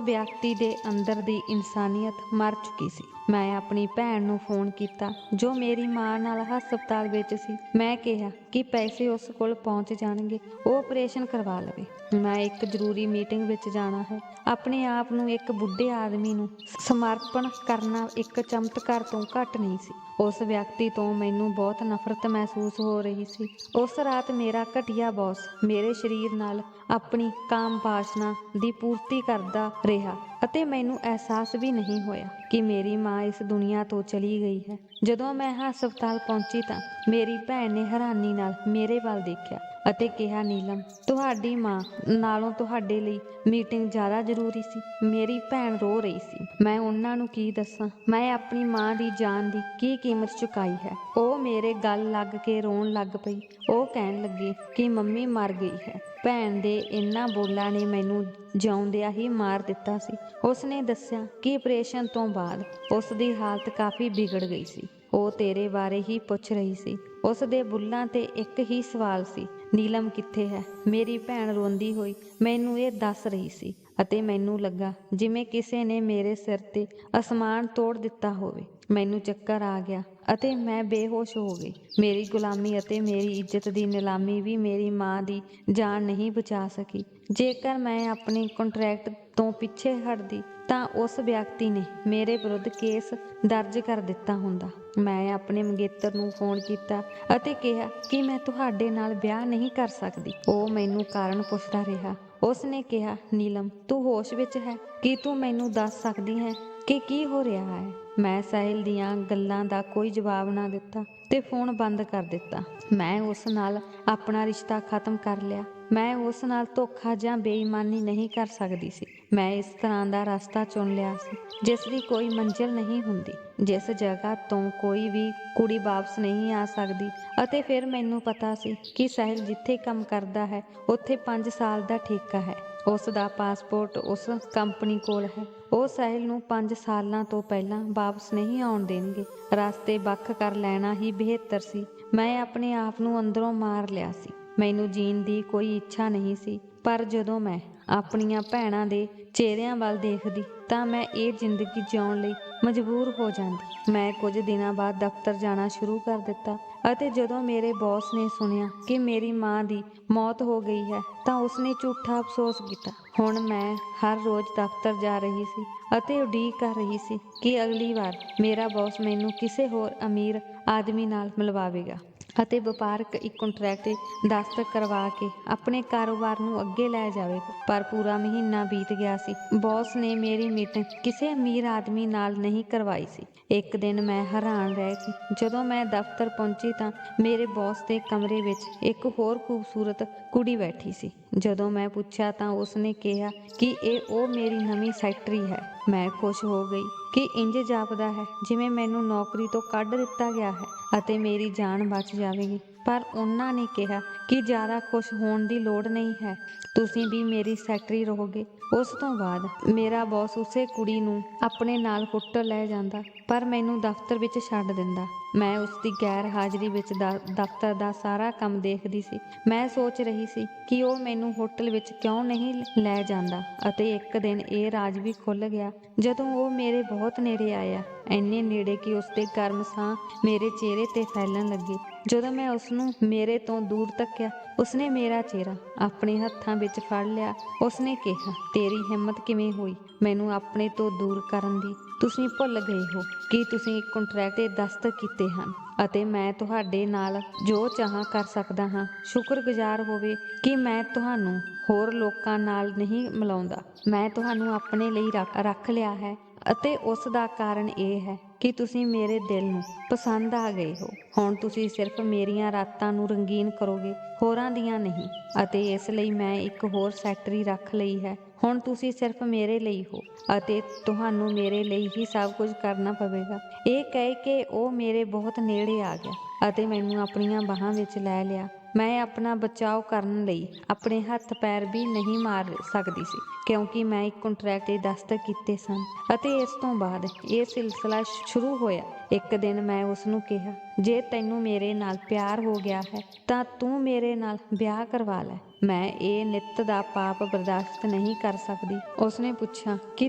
ਵਿਅਕਤੀ ਦੇ ਅੰਦਰ ਦੀ ਇਨਸਾਨੀਅਤ ਮਰ ਚੁੱਕੀ ਸੀ। ਮੈਂ ਆਪਣੀ ਭੈਣ ਨੂੰ ਫੋਨ ਕੀਤਾ ਜੋ ਮੇਰੀ ਮਾਂ ਨਾਲ ਹਸਪਤਾਲ ਵਿੱਚ ਸੀ। ਮੈਂ ਕਿਹਾ ਕਿ ਪੈਸੇ ਉਸ ਕੋਲ ਪਹੁੰਚ ਜਾਣਗੇ, ਉਹ ਆਪਰੇਸ਼ਨ ਕਰਵਾ ਲਵੇ। ਮੈਂ ਇੱਕ ਜ਼ਰੂਰੀ ਮੀਟਿੰਗ ਵਿੱਚ ਜਾਣਾ ਹੈ। ਆਪਣੇ ਆਪ ਨੂੰ ਇੱਕ ਬੁੱਢੇ ਆਦਮੀ ਨੂੰ ਸਮਰਪਣ ਕਰਨਾ ਇੱਕ ਚਮਤਕਾਰ ਤੋਂ ਘੱਟ ਨਹੀਂ ਸੀ। ਉਸ ਵਿਅਕਤੀ ਤੋਂ ਮੈਨੂੰ ਬਹੁਤ ਨਫ਼ਰਤ ਮਹਿਸੂਸ ਹੋ ਰਹੀ ਸੀ। ਉਸ ਰਾਤ ਮੇਰਾ ਘਟੀਆ ਬੌਸ ਮੇਰੇ ਸਰੀਰ ਨਾਲ ਆਪਣੀ ਕਾਮ ਵਾਸਨਾ ਦੀ ਪੂਰਤੀ ਕਰਦਾ ਰਿਹਾ ਅਤੇ ਮੈਨੂੰ ਅਹਿਸਾਸ ਵੀ ਨਹੀਂ ਹੋਇਆ ਕਿ ਮੇਰੀ ਮਾਂ ਇਸ ਦੁਨੀਆ ਤੋਂ ਚਲੀ ਗਈ ਹੈ। ਜਦੋਂ ਮੈਂ ਹਸਪਤਾਲ ਪਹੁੰਚੀ ਤਾਂ ਮੇਰੀ ਭੈਣ ਨੇ ਹੈਰਾਨੀ ਨਾਲ ਮੇਰੇ ਵੱਲ ਦੇਖਿਆ ਅਤੇ ਕਿਹਾ, ਨੀਲਮ, ਤੁਹਾਡੀ ਮਾਂ ਨਾਲੋਂ ਤੁਹਾਡੇ ਲਈ ਮੀਟਿੰਗ ਜ਼ਿਆਦਾ ਜ਼ਰੂਰੀ ਸੀ। ਮੇਰੀ ਭੈਣ ਰੋ ਰਹੀ ਸੀ। ਮੈਂ ਉਹਨਾਂ ਨੂੰ ਕੀ ਦੱਸਾਂ? ਮੈਂ ਆਪਣੀ ਮਾਂ ਦੀ ਜਾਨ ਦੀ ਕੀ ਕੀਮਤ ਚੁਕਾਈ ਹੈ। ਉਹ ਮੇਰੇ ਗਲ ਲੱਗ ਕੇ ਰੋਣ ਲੱਗ ਪਈ। ਉਹ ਕਹਿਣ ਲੱਗੀ ਕਿ ਮੰਮੀ ਮਰ ਗਈ ਹੈ। ਭੈਣ ਦੇ ਇਹਨਾਂ ਬੋਲਾਂ ਨੇ ਮੈਨੂੰ ਜਿਉਂਦਿਆਂ ਹੀ ਮਾਰ ਦਿੱਤਾ ਸੀ। ਉਸਨੇ ਦੱਸਿਆ ਕਿ ਆਪਰੇਸ਼ਨ ਤੋਂ ਬਾਅਦ ਉਸ ਦੀ ਹਾਲਤ ਕਾਫੀ ਵਿਗੜ ਗਈ ਸੀ। ਉਹ ਤੇਰੇ ਬਾਰੇ ਹੀ ਪੁੱਛ ਰਹੀ ਸੀ। ਉਸ ਦੇ ਬੁੱਲ੍ਹਾਂ ਤੇ ਇੱਕ ਹੀ ਸਵਾਲ ਸੀ, ਨੀਲਮ ਕਿੱਥੇ ਹੈ? ਮੇਰੀ ਭੈਣ ਰੋਂਦੀ ਹੋਈ ਮੈਨੂੰ ਇਹ ਦੱਸ ਰਹੀ ਸੀ ਅਤੇ ਮੈਨੂੰ ਲੱਗਾ ਜਿਵੇਂ ਕਿਸੇ ਨੇ ਮੇਰੇ ਸਿਰ ਤੇ ਅਸਮਾਨ ਤੋੜ ਦਿੱਤਾ ਹੋਵੇ। ਮੈਨੂੰ ਚੱਕਰ ਆ ਗਿਆ ਅਤੇ ਮੈਂ ਬੇਹੋਸ਼ ਹੋ ਗਈ। ਮੇਰੀ ਗੁਲਾਮੀ ਅਤੇ ਮੇਰੀ ਇੱਜ਼ਤ ਦੀ ਨਿਲਾਮੀ ਵੀ ਮੇਰੀ ਮਾਂ ਦੀ ਜਾਨ ਨਹੀਂ ਬਚਾ ਸਕੀ। ਜੇਕਰ ਮੈਂ ਆਪਣੇ ਕੰਟਰੈਕਟ ਤੋਂ ਪਿੱਛੇ ਹਟਦੀ ਤਾਂ ਉਸ ਵਿਅਕਤੀ ਨੇ ਮੇਰੇ ਵਿਰੁੱਧ ਕੇਸ ਦਰਜ ਕਰ ਦਿੱਤਾ ਹੁੰਦਾ। ਮੈਂ ਆਪਣੇ ਮੰਗੇਤਰ ਨੂੰ ਫੋਨ ਕੀਤਾ ਅਤੇ ਕਿਹਾ ਕਿ ਮੈਂ ਤੁਹਾਡੇ ਨਾਲ ਵਿਆਹ ਨਹੀਂ ਕਰ ਸਕਦੀ। ਉਹ ਮੈਨੂੰ ਕਾਰਨ ਪੁੱਛਦਾ ਰਿਹਾ। ਉਸ ਨੇ ਕਿਹਾ, ਨੀਲਮ, ਤੂੰ ਹੋਸ਼ ਵਿੱਚ ਹੈ? ਕੀ ਤੂੰ ਮੈਨੂੰ ਦੱਸ ਸਕਦੀ ਹੈ ਕਿ ਕੀ ਹੋ ਰਿਹਾ ਹੈ? ਮੈਂ ਸਾਹਿਲ ਦੀਆਂ ਗੱਲਾਂ ਦਾ ਕੋਈ ਜਵਾਬ ਨਾ ਦਿੱਤਾ ਤੇ ਫੋਨ ਬੰਦ ਕਰ ਦਿੱਤਾ। ਮੈਂ ਉਸ ਨਾਲ ਆਪਣਾ ਰਿਸ਼ਤਾ ਖਤਮ ਕਰ ਲਿਆ। ਮੈਂ ਉਸ ਨਾਲ ਧੋਖਾ ਜਾਂ ਬੇਈਮਾਨੀ ਨਹੀਂ ਕਰ ਸਕਦੀ ਸੀ। ਮੈਂ ਇਸ ਤਰ੍ਹਾਂ ਦਾ ਰਸਤਾ ਚੁਣ ਲਿਆ ਸੀ ਜਿਸ ਦੀ ਕੋਈ ਮੰਜ਼ਿਲ ਨਹੀਂ ਹੁੰਦੀ, ਜਿਸ ਜਗ੍ਹਾ ਤੋਂ ਕੋਈ ਵੀ ਕੁੜੀ ਵਾਪਸ ਨਹੀਂ ਆ ਸਕਦੀ। ਅਤੇ ਫਿਰ ਮੈਨੂੰ ਪਤਾ ਸੀ ਕਿ ਸਾਹਿਲ ਜਿੱਥੇ ਕੰਮ ਕਰਦਾ ਹੈ ਉੱਥੇ 5 ਸਾਲ ਦਾ ਠੇਕਾ ਹੈ। ਉਸ ਦਾ ਪਾਸਪੋਰਟ ਉਸ ਕੰਪਨੀ ਕੋਲ ਹੈ। ਉਹ ਸਾਹਿਲ ਨੂੰ 5 ਸਾਲਾਂ ਤੋਂ ਪਹਿਲਾਂ ਵਾਪਸ ਨਹੀਂ ਆਉਣ ਦੇਣਗੇ। ਰਸਤੇ ਵੱਖ ਕਰ ਲੈਣਾ ਹੀ ਬਿਹਤਰ ਸੀ। ਮੈਂ ਆਪਣੇ ਆਪ ਨੂੰ ਅੰਦਰੋਂ ਮਾਰ ਲਿਆ ਸੀ। ਮੈਨੂੰ ਜੀਣ ਦੀ ਕੋਈ ਇੱਛਾ ਨਹੀਂ ਸੀ, ਪਰ ਜਦੋਂ ਮੈਂ ਆਪਣੀਆਂ ਭੈਣਾਂ ਦੇ ਚਿਹਰਿਆਂ ਵੱਲ ਦੇਖਦੀ ਤਾਂ ਮੈਂ ਇਹ ਜ਼ਿੰਦਗੀ ਜਿਉਣ ਲਈ ਮਜਬੂਰ ਹੋ ਜਾਂਦੀ। ਮੈਂ ਕੁਝ ਦਿਨਾਂ ਬਾਅਦ ਦਫ਼ਤਰ ਜਾਣਾ ਸ਼ੁਰੂ ਕਰ ਦਿੱਤਾ ਅਤੇ ਜਦੋਂ ਮੇਰੇ ਬੌਸ ਨੇ ਸੁਣਿਆ ਕਿ ਮੇਰੀ ਮਾਂ ਦੀ ਮੌਤ ਹੋ ਗਈ ਹੈ ਤਾਂ ਉਸਨੇ ਝੂਠਾ ਅਫਸੋਸ ਕੀਤਾ। ਹੁਣ ਮੈਂ ਹਰ ਰੋਜ਼ ਦਫ਼ਤਰ ਜਾ ਰਹੀ ਸੀ ਅਤੇ ਉਡੀਕ ਕਰ ਰਹੀ ਸੀ ਕਿ ਅਗਲੀ ਵਾਰ ਮੇਰਾ ਬੌਸ ਮੈਨੂੰ ਕਿਸੇ ਹੋਰ ਅਮੀਰ ਆਦਮੀ ਨਾਲ ਮਿਲਵਾਵੇਗਾ ਅਤੇ ਵਪਾਰਕ ਇੱਕ ਕੰਟਰੈਕਟ ਦਸਤਖਤ ਕਰਵਾ ਕੇ ਆਪਣੇ ਕਾਰੋਬਾਰ ਨੂੰ ਅੱਗੇ ਲੈ ਜਾਵੇਗਾ। ਪਰ ਪੂਰਾ ਮਹੀਨਾ ਬੀਤ ਗਿਆ ਸੀ। ਬੌਸ ਨੇ ਮੇਰੀ ਮੀਟਿੰਗ ਕਿਸੇ ਅਮੀਰ ਆਦਮੀ ਨਾਲ ਨਹੀਂ ਕਰਵਾਈ ਸੀ। ਇੱਕ ਦਿਨ ਮੈਂ ਹੈਰਾਨ ਰਹਿ ਗਈ ਜਦੋਂ ਮੈਂ ਦਫ਼ਤਰ ਪਹੁੰਚੀ ਤਾਂ ਮੇਰੇ ਬੌਸ ਦੇ ਕਮਰੇ ਵਿੱਚ ਇੱਕ ਹੋਰ ਖੂਬਸੂਰਤ ਕੁੜੀ ਬੈਠੀ ਸੀ। ਜਦੋਂ ਮੈਂ ਪੁੱਛਿਆ ਤਾਂ ਉਸਨੇ ਕਿਹਾ ਕਿ ਉਹ ਮੇਰੀ ਨਵੀਂ ਸੈਕਟਰੀ ਹੈ। ਮੈਂ ਖੁਸ਼ ਹੋ ਗਈ ਕਿ ਇੰਜ ਜਾਪਦਾ ਹੈ ਜਿਵੇਂ ਮੈਨੂੰ ਨੌਕਰੀ ਤੋਂ ਕੱਢ ਦਿੱਤਾ ਗਿਆ ਹੈ ਅਤੇ ਮੇਰੀ ਜਾਨ ਬਚ ਜਾਵੇਗੀ। ਪਰ ਉਹਨਾਂ ਨੇ ਕਿਹਾ ਕਿ ਜ਼ਿਆਦਾ ਖੁਸ਼ ਹੋਣ ਦੀ ਲੋੜ ਨਹੀਂ ਹੈ, ਤੁਸੀਂ ਵੀ ਮੇਰੀ ਸੈਕਟਰੀ ਰਹੋਗੇ। ਉਸ ਤੋਂ ਬਾਅਦ ਮੇਰਾ ਬੌਸ ਉਸੇ ਕੁੜੀ ਨੂੰ ਆਪਣੇ ਨਾਲ ਹੋਟਲ ਲੈ ਜਾਂਦਾ ਪਰ ਮੈਨੂੰ ਦਫ਼ਤਰ ਵਿੱਚ ਛੱਡ ਦਿੰਦਾ। ਮੈਂ ਉਸ ਦੀ ਗੈਰ ਹਾਜ਼ਰੀ ਵਿੱਚ ਦਫ਼ਤਰ ਦਾ ਸਾਰਾ ਕੰਮ ਦੇਖਦੀ ਸੀ। ਮੈਂ ਸੋਚ ਰਹੀ ਸੀ ਕਿ ਉਹ ਮੈਨੂੰ ਹੋਟਲ ਵਿੱਚ ਕਿਉਂ ਨਹੀਂ ਲੈ ਜਾਂਦਾ ਅਤੇ ਇੱਕ ਦਿਨ ਇਹ ਰਾਜ਼ ਵੀ ਖੁੱਲ੍ਹ ਗਿਆ ਜਦੋਂ ਉਹ ਮੇਰੇ ਬਹੁਤ ਨੇੜੇ ਆਇਆ, ਇੰਨੇ ਨੇੜੇ ਕਿ ਉਸਦੇ ਗਰਮ ਸਾਹ ਮੇਰੇ ਚਿਹਰੇ ਤੇ ਫੈਲਣ ਲੱਗੇ। ਜਦੋਂ ਮੈਂ ਉਸਨੂੰ ਮੇਰੇ ਤੋਂ ਦੂਰ ਧੱਕਿਆ, ਉਸਨੇ ਮੇਰਾ ਚਿਹਰਾ ਆਪਣੇ ਹੱਥਾਂ ਵਿੱਚ ਫੜ ਲਿਆ। ਉਸਨੇ ਕਿਹਾ, ਤੇਰੀ ਹਿੰਮਤ ਕਿਵੇਂ ਹੋਈ ਮੈਨੂੰ ਆਪਣੇ ਤੋਂ ਦੂਰ ਕਰਨ ਦੀ? ਤੁਸੀਂ ਭੁੱਲ ਗਏ ਹੋ ਕਿ ਤੁਸੀਂ ਇੱਕ ਕੰਟਰੈਕਟ ਤੇ ਦਸਤਖਤ ਕੀਤੇ ਹਨ ਅਤੇ ਮੈਂ ਤੁਹਾਡੇ ਨਾਲ ਜੋ ਚਾਹਾਂ ਕਰ ਸਕਦਾ ਹਾਂ। ਸ਼ੁਕਰਗੁਜ਼ਾਰ ਹੋਵੇ ਕਿ ਮੈਂ ਤੁਹਾਨੂੰ ਹੋਰ ਲੋਕਾਂ ਨਾਲ ਨਹੀਂ ਮਿਲਾਉਂਦਾ। ਮੈਂ ਤੁਹਾਨੂੰ ਆਪਣੇ ਲਈ ਰੱਖ ਲਿਆ ਹੈ ਅਤੇ ਉਸ ਦਾ ਕਾਰਨ ਇਹ ਹੈ ਕਿ ਤੁਸੀਂ ਮੇਰੇ ਦਿਲ ਨੂੰ ਪਸੰਦ ਆ ਗਏ ਹੋ। ਹੁਣ ਤੁਸੀਂ ਸਿਰਫ ਮੇਰੀਆਂ ਰਾਤਾਂ ਨੂੰ ਰੰਗੀਨ ਕਰੋਗੇ, ਹੋਰਾਂ ਦੀਆਂ ਨਹੀਂ। ਅਤੇ ਇਸ ਲਈ ਮੈਂ ਇੱਕ ਹੋਰ ਸੈਕਟਰੀ ਰੱਖ ਲਈ ਹੈ। ਹੁਣ ਤੁਸੀਂ ਸਿਰਫ ਮੇਰੇ ਲਈ ਹੋ ਅਤੇ ਤੁਹਾਨੂੰ ਮੇਰੇ ਲਈ ਹੀ ਸਭ ਕੁਝ ਕਰਨਾ ਪਵੇਗਾ। ਇਹ ਕਹਿ ਕੇ ਉਹ ਮੇਰੇ ਬਹੁਤ ਨੇੜੇ ਆ ਗਿਆ ਅਤੇ ਮੈਨੂੰ ਆਪਣੀਆਂ ਬਾਹਾਂ ਵਿੱਚ ਲੈ ਲਿਆ। ਮੈਂ ਆਪਣਾ ਬਚਾਓ ਕਰਨ ਲਈ ਆਪਣੇ ਹੱਥ ਪੈਰ ਵੀ ਨਹੀਂ ਮਾਰ ਸਕਦੀ ਸੀ, ਕਿਉਂਕਿ ਮੈਂ ਇੱਕ ਕੰਟਰੈਕਟ ਤੇ ਦਸਤਖਤ ਕੀਤੇ ਸਨ। ਅਤੇ ਇਸ ਤੋਂ ਬਾਅਦ ਇਹ ਸਿਲਸਿਲਾ ਸ਼ੁਰੂ ਹੋਇਆ। ਇੱਕ ਦਿਨ ਮੈਂ ਉਸਨੂੰ ਕਿਹਾ, ਜੇ ਤੈਨੂੰ ਮੇਰੇ ਨਾਲ ਪਿਆਰ ਹੋ ਗਿਆ ਹੈ ਤਾਂ ਤੂੰ ਮੇਰੇ ਨਾਲ ਵਿਆਹ ਕਰਵਾ ਲੈ। ਮੈਂ ਇਹ ਨਿੱਤ ਦਾ ਪਾਪ ਬਰਦਾਸ਼ਤ ਨਹੀਂ ਕਰ ਸਕਦੀ। ਉਸਨੇ ਪੁੱਛਿਆ ਕਿ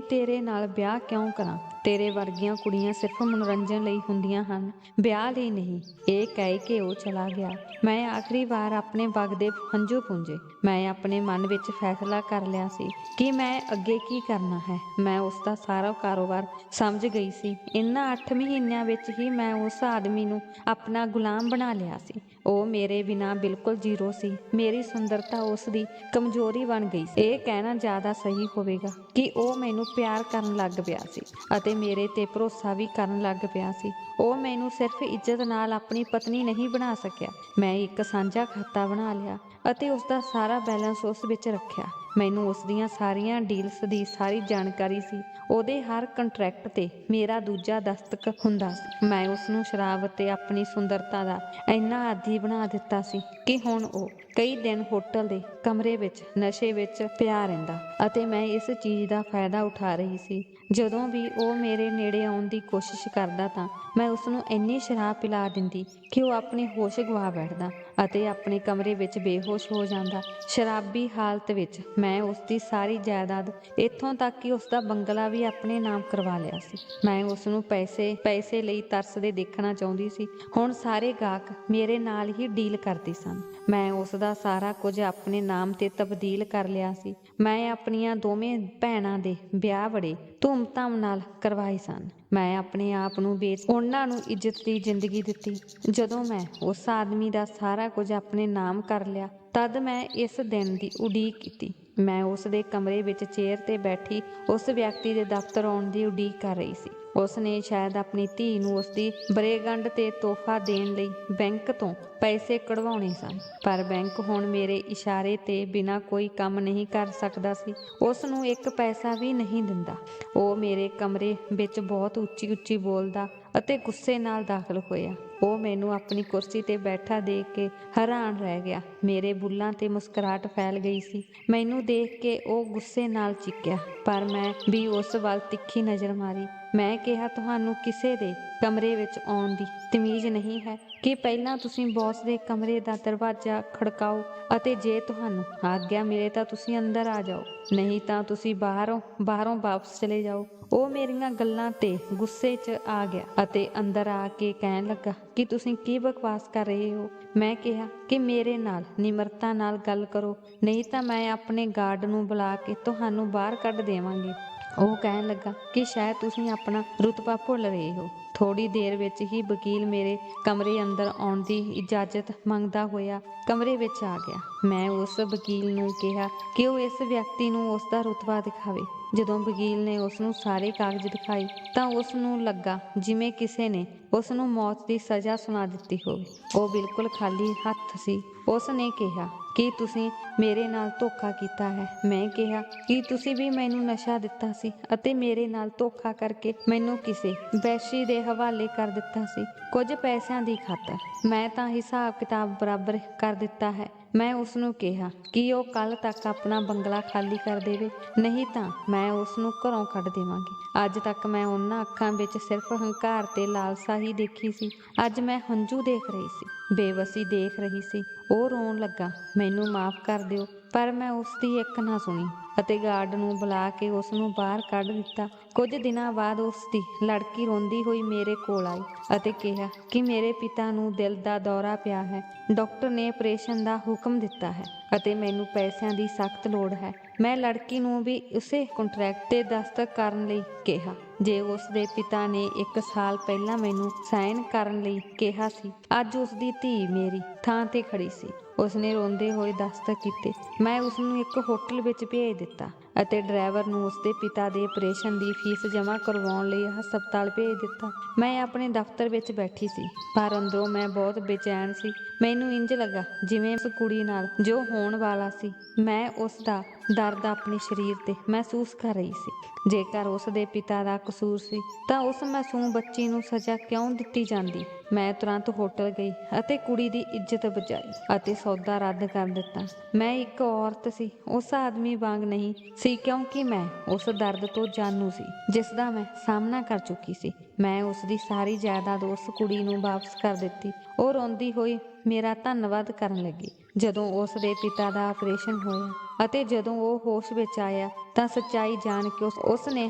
ਤੇਰੇ ਨਾਲ ਵਿਆਹ ਕਿਉਂ ਕਰਾਂ? ਤੇਰੇ ਵਰਗੀਆਂ ਕੁੜੀਆਂ ਸਿਰਫ ਮਨੋਰੰਜਨ ਲਈ ਹੁੰਦੀਆਂ ਹਨ, ਵਿਆਹ ਲਈ ਨਹੀਂ। ਇਹ ਕਹਿ ਕੇ ਉਹ ਚਲਾ ਗਿਆ। ਮੈਂ ਆਖਰੀ ਵਾਰ ਆਪਣੇ ਵਗਦੇ ਹੰਝੂ ਪੂੰਝੇ। ਮੈਂ ਆਪਣੇ ਮਨ ਵਿੱਚ ਫੈਸਲਾ ਕਰ ਲਿਆ ਸੀ ਕਿ ਮੈਂ ਅੱਗੇ ਕੀ ਕਰਨਾ ਹੈ। ਮੈਂ ਉਸਦਾ ਸਾਰਾ ਕਾਰੋਬਾਰ ਸਮਝ ਗਈ ਸੀ। ਇਨ੍ਹਾਂ 8 ਮਹੀਨਿਆਂ ਵਿੱਚ ਹੀ ਮੈਂ ਉਸ ਆਦਮੀ ਨੂੰ ਆਪਣਾ ਗੁਲਾਮ ਬਣਾ ਲਿਆ ਸੀ। ਉਹ ਮੇਰੇ ਬਿਨਾਂ ਬਿਲਕੁਲ ਜ਼ੀਰੋ ਸੀ। ਮੇਰੀ ਸੁੰਦਰਤਾ ਉਸ ਦੀ ਕਮਜ਼ੋਰੀ ਬਣ ਗਈ ਸੀ। ਇਹ ਕਹਿਣਾ ਜ਼ਿਆਦਾ ਸਹੀ ਹੋਵੇਗਾ ਕਿ ਉਹ ਮੈਨੂੰ ਪਿਆਰ ਕਰਨ ਲੱਗ ਪਿਆ ਸੀ ਅਤੇ ਮੇਰੇ ਤੇ ਭਰੋਸਾ ਵੀ ਕਰਨ ਲੱਗ ਪਿਆ ਸੀ। ਉਹ ਮੈਨੂੰ ਸਿਰਫ ਇੱਜ਼ਤ ਨਾਲ ਆਪਣੀ ਪਤਨੀ ਨਹੀਂ ਬਣਾ ਸਕਿਆ। ਮੈਂ ਇੱਕ ਸਾਂਝਾ ਖਾਤਾ ਬਣਾ ਲਿਆ ਅਤੇ ਉਸਦਾ ਸਾਰਾ ਬੈਲੈਂਸ ਉਸ ਵਿੱਚ ਰੱਖਿਆ। ਮੈਨੂੰ ਉਸ ਦੀਆਂ ਸਾਰੀਆਂ ਡੀਲਸ ਦੀ ਸਾਰੀ ਜਾਣਕਾਰੀ ਸੀ। ਉਹਦੇ ਹਰ ਕੰਟਰੈਕਟ ਤੇ ਮੇਰਾ ਦੂਜਾ ਦਸਤਖਤ ਹੁੰਦਾ ਸੀ। ਮੈਂ ਉਸਨੂੰ ਸ਼ਰਾਬ ਅਤੇ ਆਪਣੀ ਸੁੰਦਰਤਾ ਦਾ ਇੰਨਾ ਆਦੀ ਬਣਾ ਦਿੱਤਾ ਸੀ ਕਿ ਹੁਣ ਉਹ ਕਈ ਦਿਨ ਹੋਟਲ ਦੇ ਕਮਰੇ ਵਿੱਚ ਨਸ਼ੇ ਵਿੱਚ ਪਿਆ ਰਹਿੰਦਾ ਅਤੇ ਮੈਂ ਇਸ ਚੀਜ਼ ਦਾ ਫਾਇਦਾ ਉਠਾ ਰਹੀ ਸੀ। ਜਦੋਂ ਵੀ ਉਹ ਮੇਰੇ ਨੇੜੇ ਆਉਣ ਦੀ ਕੋਸ਼ਿਸ਼ ਕਰਦਾ ਤਾਂ ਮੈਂ ਉਸਨੂੰ ਇੰਨੀ ਸ਼ਰਾਬ ਪਿਲਾ ਦਿੰਦੀ ਕਿ ਉਹ ਆਪਣੀ ਹੋਸ਼ ਗਵਾ ਬੈਠਦਾ ਅਤੇ ਆਪਣੇ ਕਮਰੇ ਵਿੱਚ ਬੇਹੋਸ਼ ਹੋ ਜਾਂਦਾ। ਸ਼ਰਾਬੀ ਹਾਲਤ ਵਿੱਚ ਮੈਂ ਉਸਦੀ ਸਾਰੀ ਜਾਇਦਾਦ, ਇੱਥੋਂ ਤੱਕ ਕਿ ਉਸਦਾ ਬੰਗਲਾ ਵੀ ਆਪਣੇ ਨਾਮ ਕਰਵਾ ਲਿਆ ਸੀ। ਮੈਂ ਉਸਨੂੰ ਪੈਸੇ ਲਈ ਤਰਸਦੇ ਦੇਖਣਾ ਚਾਹੁੰਦੀ ਸੀ। ਹੁਣ ਸਾਰੇ ਗਾਹਕ ਮੇਰੇ ਨਾਲ ਹੀ ਡੀਲ ਕਰਦੇ ਸਨ। ਮੈਂ ਉਸਦਾ ਸਾਰਾ ਕੁਝ ਆਪਣੇ ਨਾਮ ਤੇ ਤਬਦੀਲ ਕਰ ਲਿਆ ਸੀ। ਮੈਂ ਆਪਣੀਆਂ ਦੋਵੇਂ ਭੈਣਾਂ ਦੇ ਵਿਆਹ ਬੜੇ ਧੂਮਧਾਮ ਨਾਲ ਕਰਵਾਏ ਸਨ। ਮੈਂ ਆਪਣੇ ਆਪ ਨੂੰ ਵੇਚ ਉਹਨਾਂ ਨੂੰ ਇੱਜ਼ਤ ਦੀ ਜ਼ਿੰਦਗੀ ਦਿੱਤੀ। ਜਦੋਂ ਮੈਂ ਉਸ ਆਦਮੀ ਦਾ ਸਾਰਾ ਕੁਝ ਆਪਣੇ ਨਾਮ ਕਰ ਲਿਆ ਤਦ ਮੈਂ ਇਸ ਦਿਨ ਦੀ ਉਡੀਕ ਕੀਤੀ। ਮੈਂ ਉਸ ਦੇ ਕਮਰੇ ਵਿੱਚ ਚੇਅਰ ਤੇ ਬੈਠੀ ਉਸ ਵਿਅਕਤੀ ਦੇ ਦਫ਼ਤਰ ਆਉਣ ਦੀ ਉਡੀਕ ਕਰ ਰਹੀ ਸੀ। ਉਸ ਨੇ ਸ਼ਾਇਦ ਆਪਣੀ ਧੀ ਨੂੰ ਉਸਦੀ ਬਰੇਗੰਢ ਤੇ ਤੋਹਫਾ ਦੇਣ ਲਈ ਬੈਂਕ ਤੋਂ ਪੈਸੇ ਕਢਵਾਉਣੇ ਸਨ, ਪਰ ਬੈਂਕ ਹੁਣ ਮੇਰੇ ਇਸ਼ਾਰੇ ਤੇ ਬਿਨਾਂ ਕੋਈ ਕੰਮ ਨਹੀਂ ਕਰ ਸਕਦਾ ਸੀ। ਉਸ ਨੂੰ ਇੱਕ ਪੈਸਾ ਵੀ ਨਹੀਂ ਦਿੰਦਾ। ਉਹ ਮੇਰੇ ਕਮਰੇ ਵਿੱਚ ਬਹੁਤ ਉੱਚੀ ਉੱਚੀ ਬੋਲਦਾ ਅਤੇ ਗੁੱਸੇ ਨਾਲ ਦਾਖਲ ਹੋਇਆ। ਉਹ ਮੈਨੂੰ ਆਪਣੀ ਕੁਰਸੀ ਤੇ ਬੈਠਾ ਦੇਖ ਕੇ ਹੈਰਾਨ ਰਹਿ ਗਿਆ। ਮੇਰੇ ਬੁੱਲ੍ਹਾਂ ਤੇ ਮੁਸਕਰਾਹਟ ਫੈਲ ਗਈ ਸੀ। ਮੈਨੂੰ ਦੇਖ ਕੇ ਉਹ ਗੁੱਸੇ ਨਾਲ ਚੀਕਿਆ, ਪਰ ਮੈਂ ਵੀ ਉਸ ਵੱਲ ਤਿੱਖੀ ਨਜ਼ਰ ਮਾਰੀ। ਮੈਂ ਕਿਹਾ, ਤੁਹਾਨੂੰ ਕਿਸੇ ਦੇ ਕਮਰੇ ਵਿੱਚ ਆਉਣ ਦੀ ਤਮੀਜ਼ ਨਹੀਂ ਹੈ ਕਿ ਪਹਿਲਾਂ ਤੁਸੀਂ ਬੌਸ ਦੇ ਕਮਰੇ ਦਾ ਦਰਵਾਜ਼ਾ ਖੜਕਾਓ ਅਤੇ ਜੇ ਤੁਹਾਨੂੰ ਆਗਿਆ ਮਿਲੇ ਤਾਂ ਤੁਸੀਂ ਅੰਦਰ ਆ ਜਾਓ, ਨਹੀਂ ਤਾਂ ਤੁਸੀਂ ਬਾਹਰੋਂ ਵਾਪਸ ਚਲੇ ਜਾਓ। ਉਹ ਮੇਰੀਆਂ ਗੱਲਾਂ ਤੇ ਗੁੱਸੇ 'ਚ ਆ ਗਿਆ ਅਤੇ ਅੰਦਰ ਆ ਕੇ ਕਹਿਣ ਲੱਗਾ ਕਿ ਤੁਸੀਂ ਕੀ ਬਕਵਾਸ ਕਰ ਰਹੇ ਹੋ। ਮੈਂ ਕਿਹਾ ਕਿ ਮੇਰੇ ਨਾਲ ਨਿਮਰਤਾ ਨਾਲ ਗੱਲ ਕਰੋ, ਨਹੀਂ ਤਾਂ ਮੈਂ ਆਪਣੇ ਗਾਰਡ ਨੂੰ ਬੁਲਾ ਕੇ ਤੁਹਾਨੂੰ ਬਾਹਰ ਕੱਢ ਦੇਵਾਂਗੀ। ਉਹ ਕਹਿਣ ਲੱਗਾ ਕਿ ਸ਼ਾਇਦ ਤੁਸੀਂ ਆਪਣਾ ਰੁਤਬਾ ਭੁੱਲ ਰਹੇ ਹੋ। ਥੋੜ੍ਹੀ ਦੇਰ ਵਿੱਚ ਹੀ ਵਕੀਲ ਮੇਰੇ ਕਮਰੇ ਅੰਦਰ ਆਉਣ ਦੀ ਇਜਾਜ਼ਤ ਮੰਗਦਾ ਹੋਇਆ ਕਮਰੇ ਵਿੱਚ ਆ ਗਿਆ। ਮੈਂ ਉਸ ਵਕੀਲ ਨੂੰ ਕਿਹਾ ਕਿ ਉਹ ਇਸ ਵਿਅਕਤੀ ਨੂੰ ਉਸ ਦਾ ਰੁਤਬਾ ਦਿਖਾਵੇ। ਜਦੋਂ ਵਕੀਲ ਨੇ ਉਸ ਨੂੰ ਸਾਰੇ ਕਾਗਜ਼ ਦਿਖਾਏ ਤਾਂ ਉਸ ਨੂੰ ਲੱਗਾ ਜਿਵੇਂ ਕਿਸੇ ਨੇ ਉਸ ਨੂੰ ਮੌਤ ਦੀ ਸਜ਼ਾ ਸੁਣਾ ਦਿੱਤੀ ਹੋਵੇ। ਉਹ ਬਿਲਕੁਲ ਖਾਲੀ ਹੱਥ ਸੀ। ਉਸ ਨੇ ਕਿਹਾ ਕਿ ਤੁਸੀਂ ਮੇਰੇ ਨਾਲ ਧੋਖਾ ਕੀਤਾ ਹੈ। ਮੈਂ ਕਿਹਾ ਕਿ ਤੁਸੀਂ ਵੀ ਮੈਨੂੰ ਨਸ਼ਾ ਦਿੱਤਾ ਸੀ ਅਤੇ ਮੇਰੇ ਨਾਲ ਧੋਖਾ ਕਰਕੇ ਮੈਨੂੰ ਕਿਸੇ ਵੈਸ਼ੀ ਦੇ ਹਵਾਲੇ ਕਰ ਦਿੱਤਾ ਸੀ, ਕੁਝ ਪੈਸਿਆਂ ਦੀ ਖਾਤਰ। ਮੈਂ ਤਾਂ ਹਿਸਾਬ ਕਿਤਾਬ ਬਰਾਬਰ ਕਰ ਦਿੱਤਾ ਹੈ। ਮੈਂ ਉਸ ਨੂੰ ਕਿਹਾ ਕਿ ਉਹ ਕੱਲ੍ਹ ਤੱਕ ਆਪਣਾ ਬੰਗਲਾ ਖਾਲੀ ਕਰ ਦੇਵੇ, ਨਹੀਂ ਤਾਂ ਮੈਂ ਉਸ ਨੂੰ ਘਰੋਂ ਕੱਢ ਦੇਵਾਂਗੀ। ਅੱਜ ਤੱਕ ਮੈਂ ਉਹਨਾਂ ਅੱਖਾਂ ਵਿੱਚ ਸਿਰਫ ਹੰਕਾਰ ਤੇ ਲਾਲਸਾ ਹੀ ਦੇਖੀ ਸੀ। ਅੱਜ ਮੈਂ ਹੰਝੂ ਦੇਖ ਰਹੀ ਸੀ, ਬੇਵਸੀ ਦੇਖ ਰਹੀ ਸੀ। ਉਹ ਰੋਣ ਲੱਗਾ, ਮੈਨੂੰ ਮਾਫ਼ ਕਰ ਦਿਓ, ਪਰ ਮੈਂ ਉਸ ਦੀ ਇੱਕ ਨਾ ਸੁਣੀ ਅਤੇ ਗਾਰਡ ਨੂੰ ਬੁਲਾ ਕੇ ਉਸ ਨੂੰ ਬਾਹਰ ਕੱਢ ਦਿੱਤਾ। ਕੁਝ ਦਿਨਾਂ ਬਾਅਦ ਉਸ ਦੀ ਲੜਕੀ ਰੋਂਦੀ ਹੋਈ ਮੇਰੇ ਕੋਲ ਆਈ ਅਤੇ ਕਿਹਾ ਕਿ ਮੇਰੇ ਪਿਤਾ ਨੂੰ ਦਿਲ ਦਾ ਦੌਰਾ ਪਿਆ ਹੈ। ਡਾਕਟਰ ਨੇ ਆਪਰੇਸ਼ਨ ਦਾ ਹੁਕਮ ਦਿੱਤਾ ਹੈ ਅਤੇ ਮੈਨੂੰ ਪੈਸਿਆਂ ਦੀ ਸਖਤ ਲੋੜ ਹੈ। ਮੈਂ ਲੜਕੀ ਨੂੰ ਵੀ ਉਸੇ ਕੰਟਰੈਕਟ ਤੇ ਦਸਤਖਤ ਕਰਨ ਲਈ ਕਿਹਾ ਜੇ ਉਸ ਦੇ ਪਿਤਾ ਨੇ 1 ਸਾਲ ਪਹਿਲਾਂ ਮੈਨੂੰ ਸਾਈਨ ਕਰਨ ਲਈ ਕਿਹਾ ਸੀ। ਅੱਜ ਉਸ ਦੀ ਧੀ ਮੇਰੀ ਥਾਂ ਤੇ ਖੜੀ ਸੀ। ਉਸਨੇ ਰੋਂਦੇ ਹੋਏ ਦਸਤਖਤ ਕੀਤੇ। ਮੈਂ ਉਸਨੂੰ ਇੱਕ ਹੋਟਲ ਵਿੱਚ ਭੇਜ ਦਿੱਤਾ ਅਤੇ ਡਰਾਈਵਰ ਨੂੰ ਉਸਦੇ ਪਿਤਾ ਦੇ ਆਪਰੇਸ਼ਨ ਦੀ ਫੀਸ ਜਮ੍ਹਾਂ ਕਰਵਾਉਣ ਲਈ ਹਸਪਤਾਲ ਭੇਜ ਦਿੱਤਾ। ਮੈਂ ਆਪਣੇ ਦਫ਼ਤਰ ਵਿੱਚ ਬੈਠੀ ਸੀ, ਪਰ ਅੰਦਰੋਂ ਮੈਂ ਬਹੁਤ ਬੇਚੈਨ ਸੀ। ਮੈਨੂੰ ਇੰਜ ਲੱਗਾ ਜਿਵੇਂ ਉਸ ਕੁੜੀ ਨਾਲ ਜੋ ਹੋਣ ਵਾਲਾ ਸੀ, ਮੈਂ ਉਸ ਦਾ ਦਰਦ ਆਪਣੇ ਸਰੀਰ ਤੇ ਮਹਿਸੂਸ ਕਰ ਰਹੀ ਸੀ। ਜੇਕਰ ਉਸ ਦੇ ਪਿਤਾ ਦਾ ਕਸੂਰ ਸੀ ਤਾਂ ਉਸ ਮਾਸੂਮ ਬੱਚੀ ਨੂੰ ਸਜ਼ਾ ਕਿਉਂ ਦਿੱਤੀ ਜਾਂਦੀ। ਮੈਂ ਤੁਰੰਤ ਹੋਟਲ ਗਈ ਅਤੇ ਕੁੜੀ ਦੀ ਇੱਜ਼ਤ ਬਚਾਈ ਅਤੇ ਸੌਦਾ ਰੱਦ ਕਰ ਦਿੱਤਾ। ਮੈਂ ਇੱਕ ਔਰਤ ਸੀ, ਉਸ ਆਦਮੀ ਵਾਂਗ ਨਹੀਂ ਸੀ, ਕਿਉਂਕਿ ਮੈਂ ਉਸ ਦਰਦ ਤੋਂ ਜਾਣੂ ਸੀ ਜਿਸ ਦਾ ਮੈਂ ਸਾਹਮਣਾ ਕਰ ਚੁੱਕੀ ਸੀ। ਮੈਂ ਉਸ ਦੀ ਸਾਰੀ ਜਾਇਦਾਦ ਉਸ ਕੁੜੀ ਨੂੰ ਵਾਪਸ ਕਰ ਦਿੱਤੀ। ਉਹ ਰੋਂਦੀ ਹੋਈ ਮੇਰਾ ਧੰਨਵਾਦ ਕਰਨ ਲੱਗੀ। ਜਦੋਂ ਉਸ ਦੇ ਪਿਤਾ ਦਾ ਆਪਰੇਸ਼ਨ ਹੋਇਆ ਅਤੇ ਜਦੋਂ ਉਹ ਹੋਸ਼ ਵਿੱਚ ਆਇਆ ਤਾਂ ਸੱਚਾਈ ਜਾਣ ਕੇ ਉਸ ਨੇ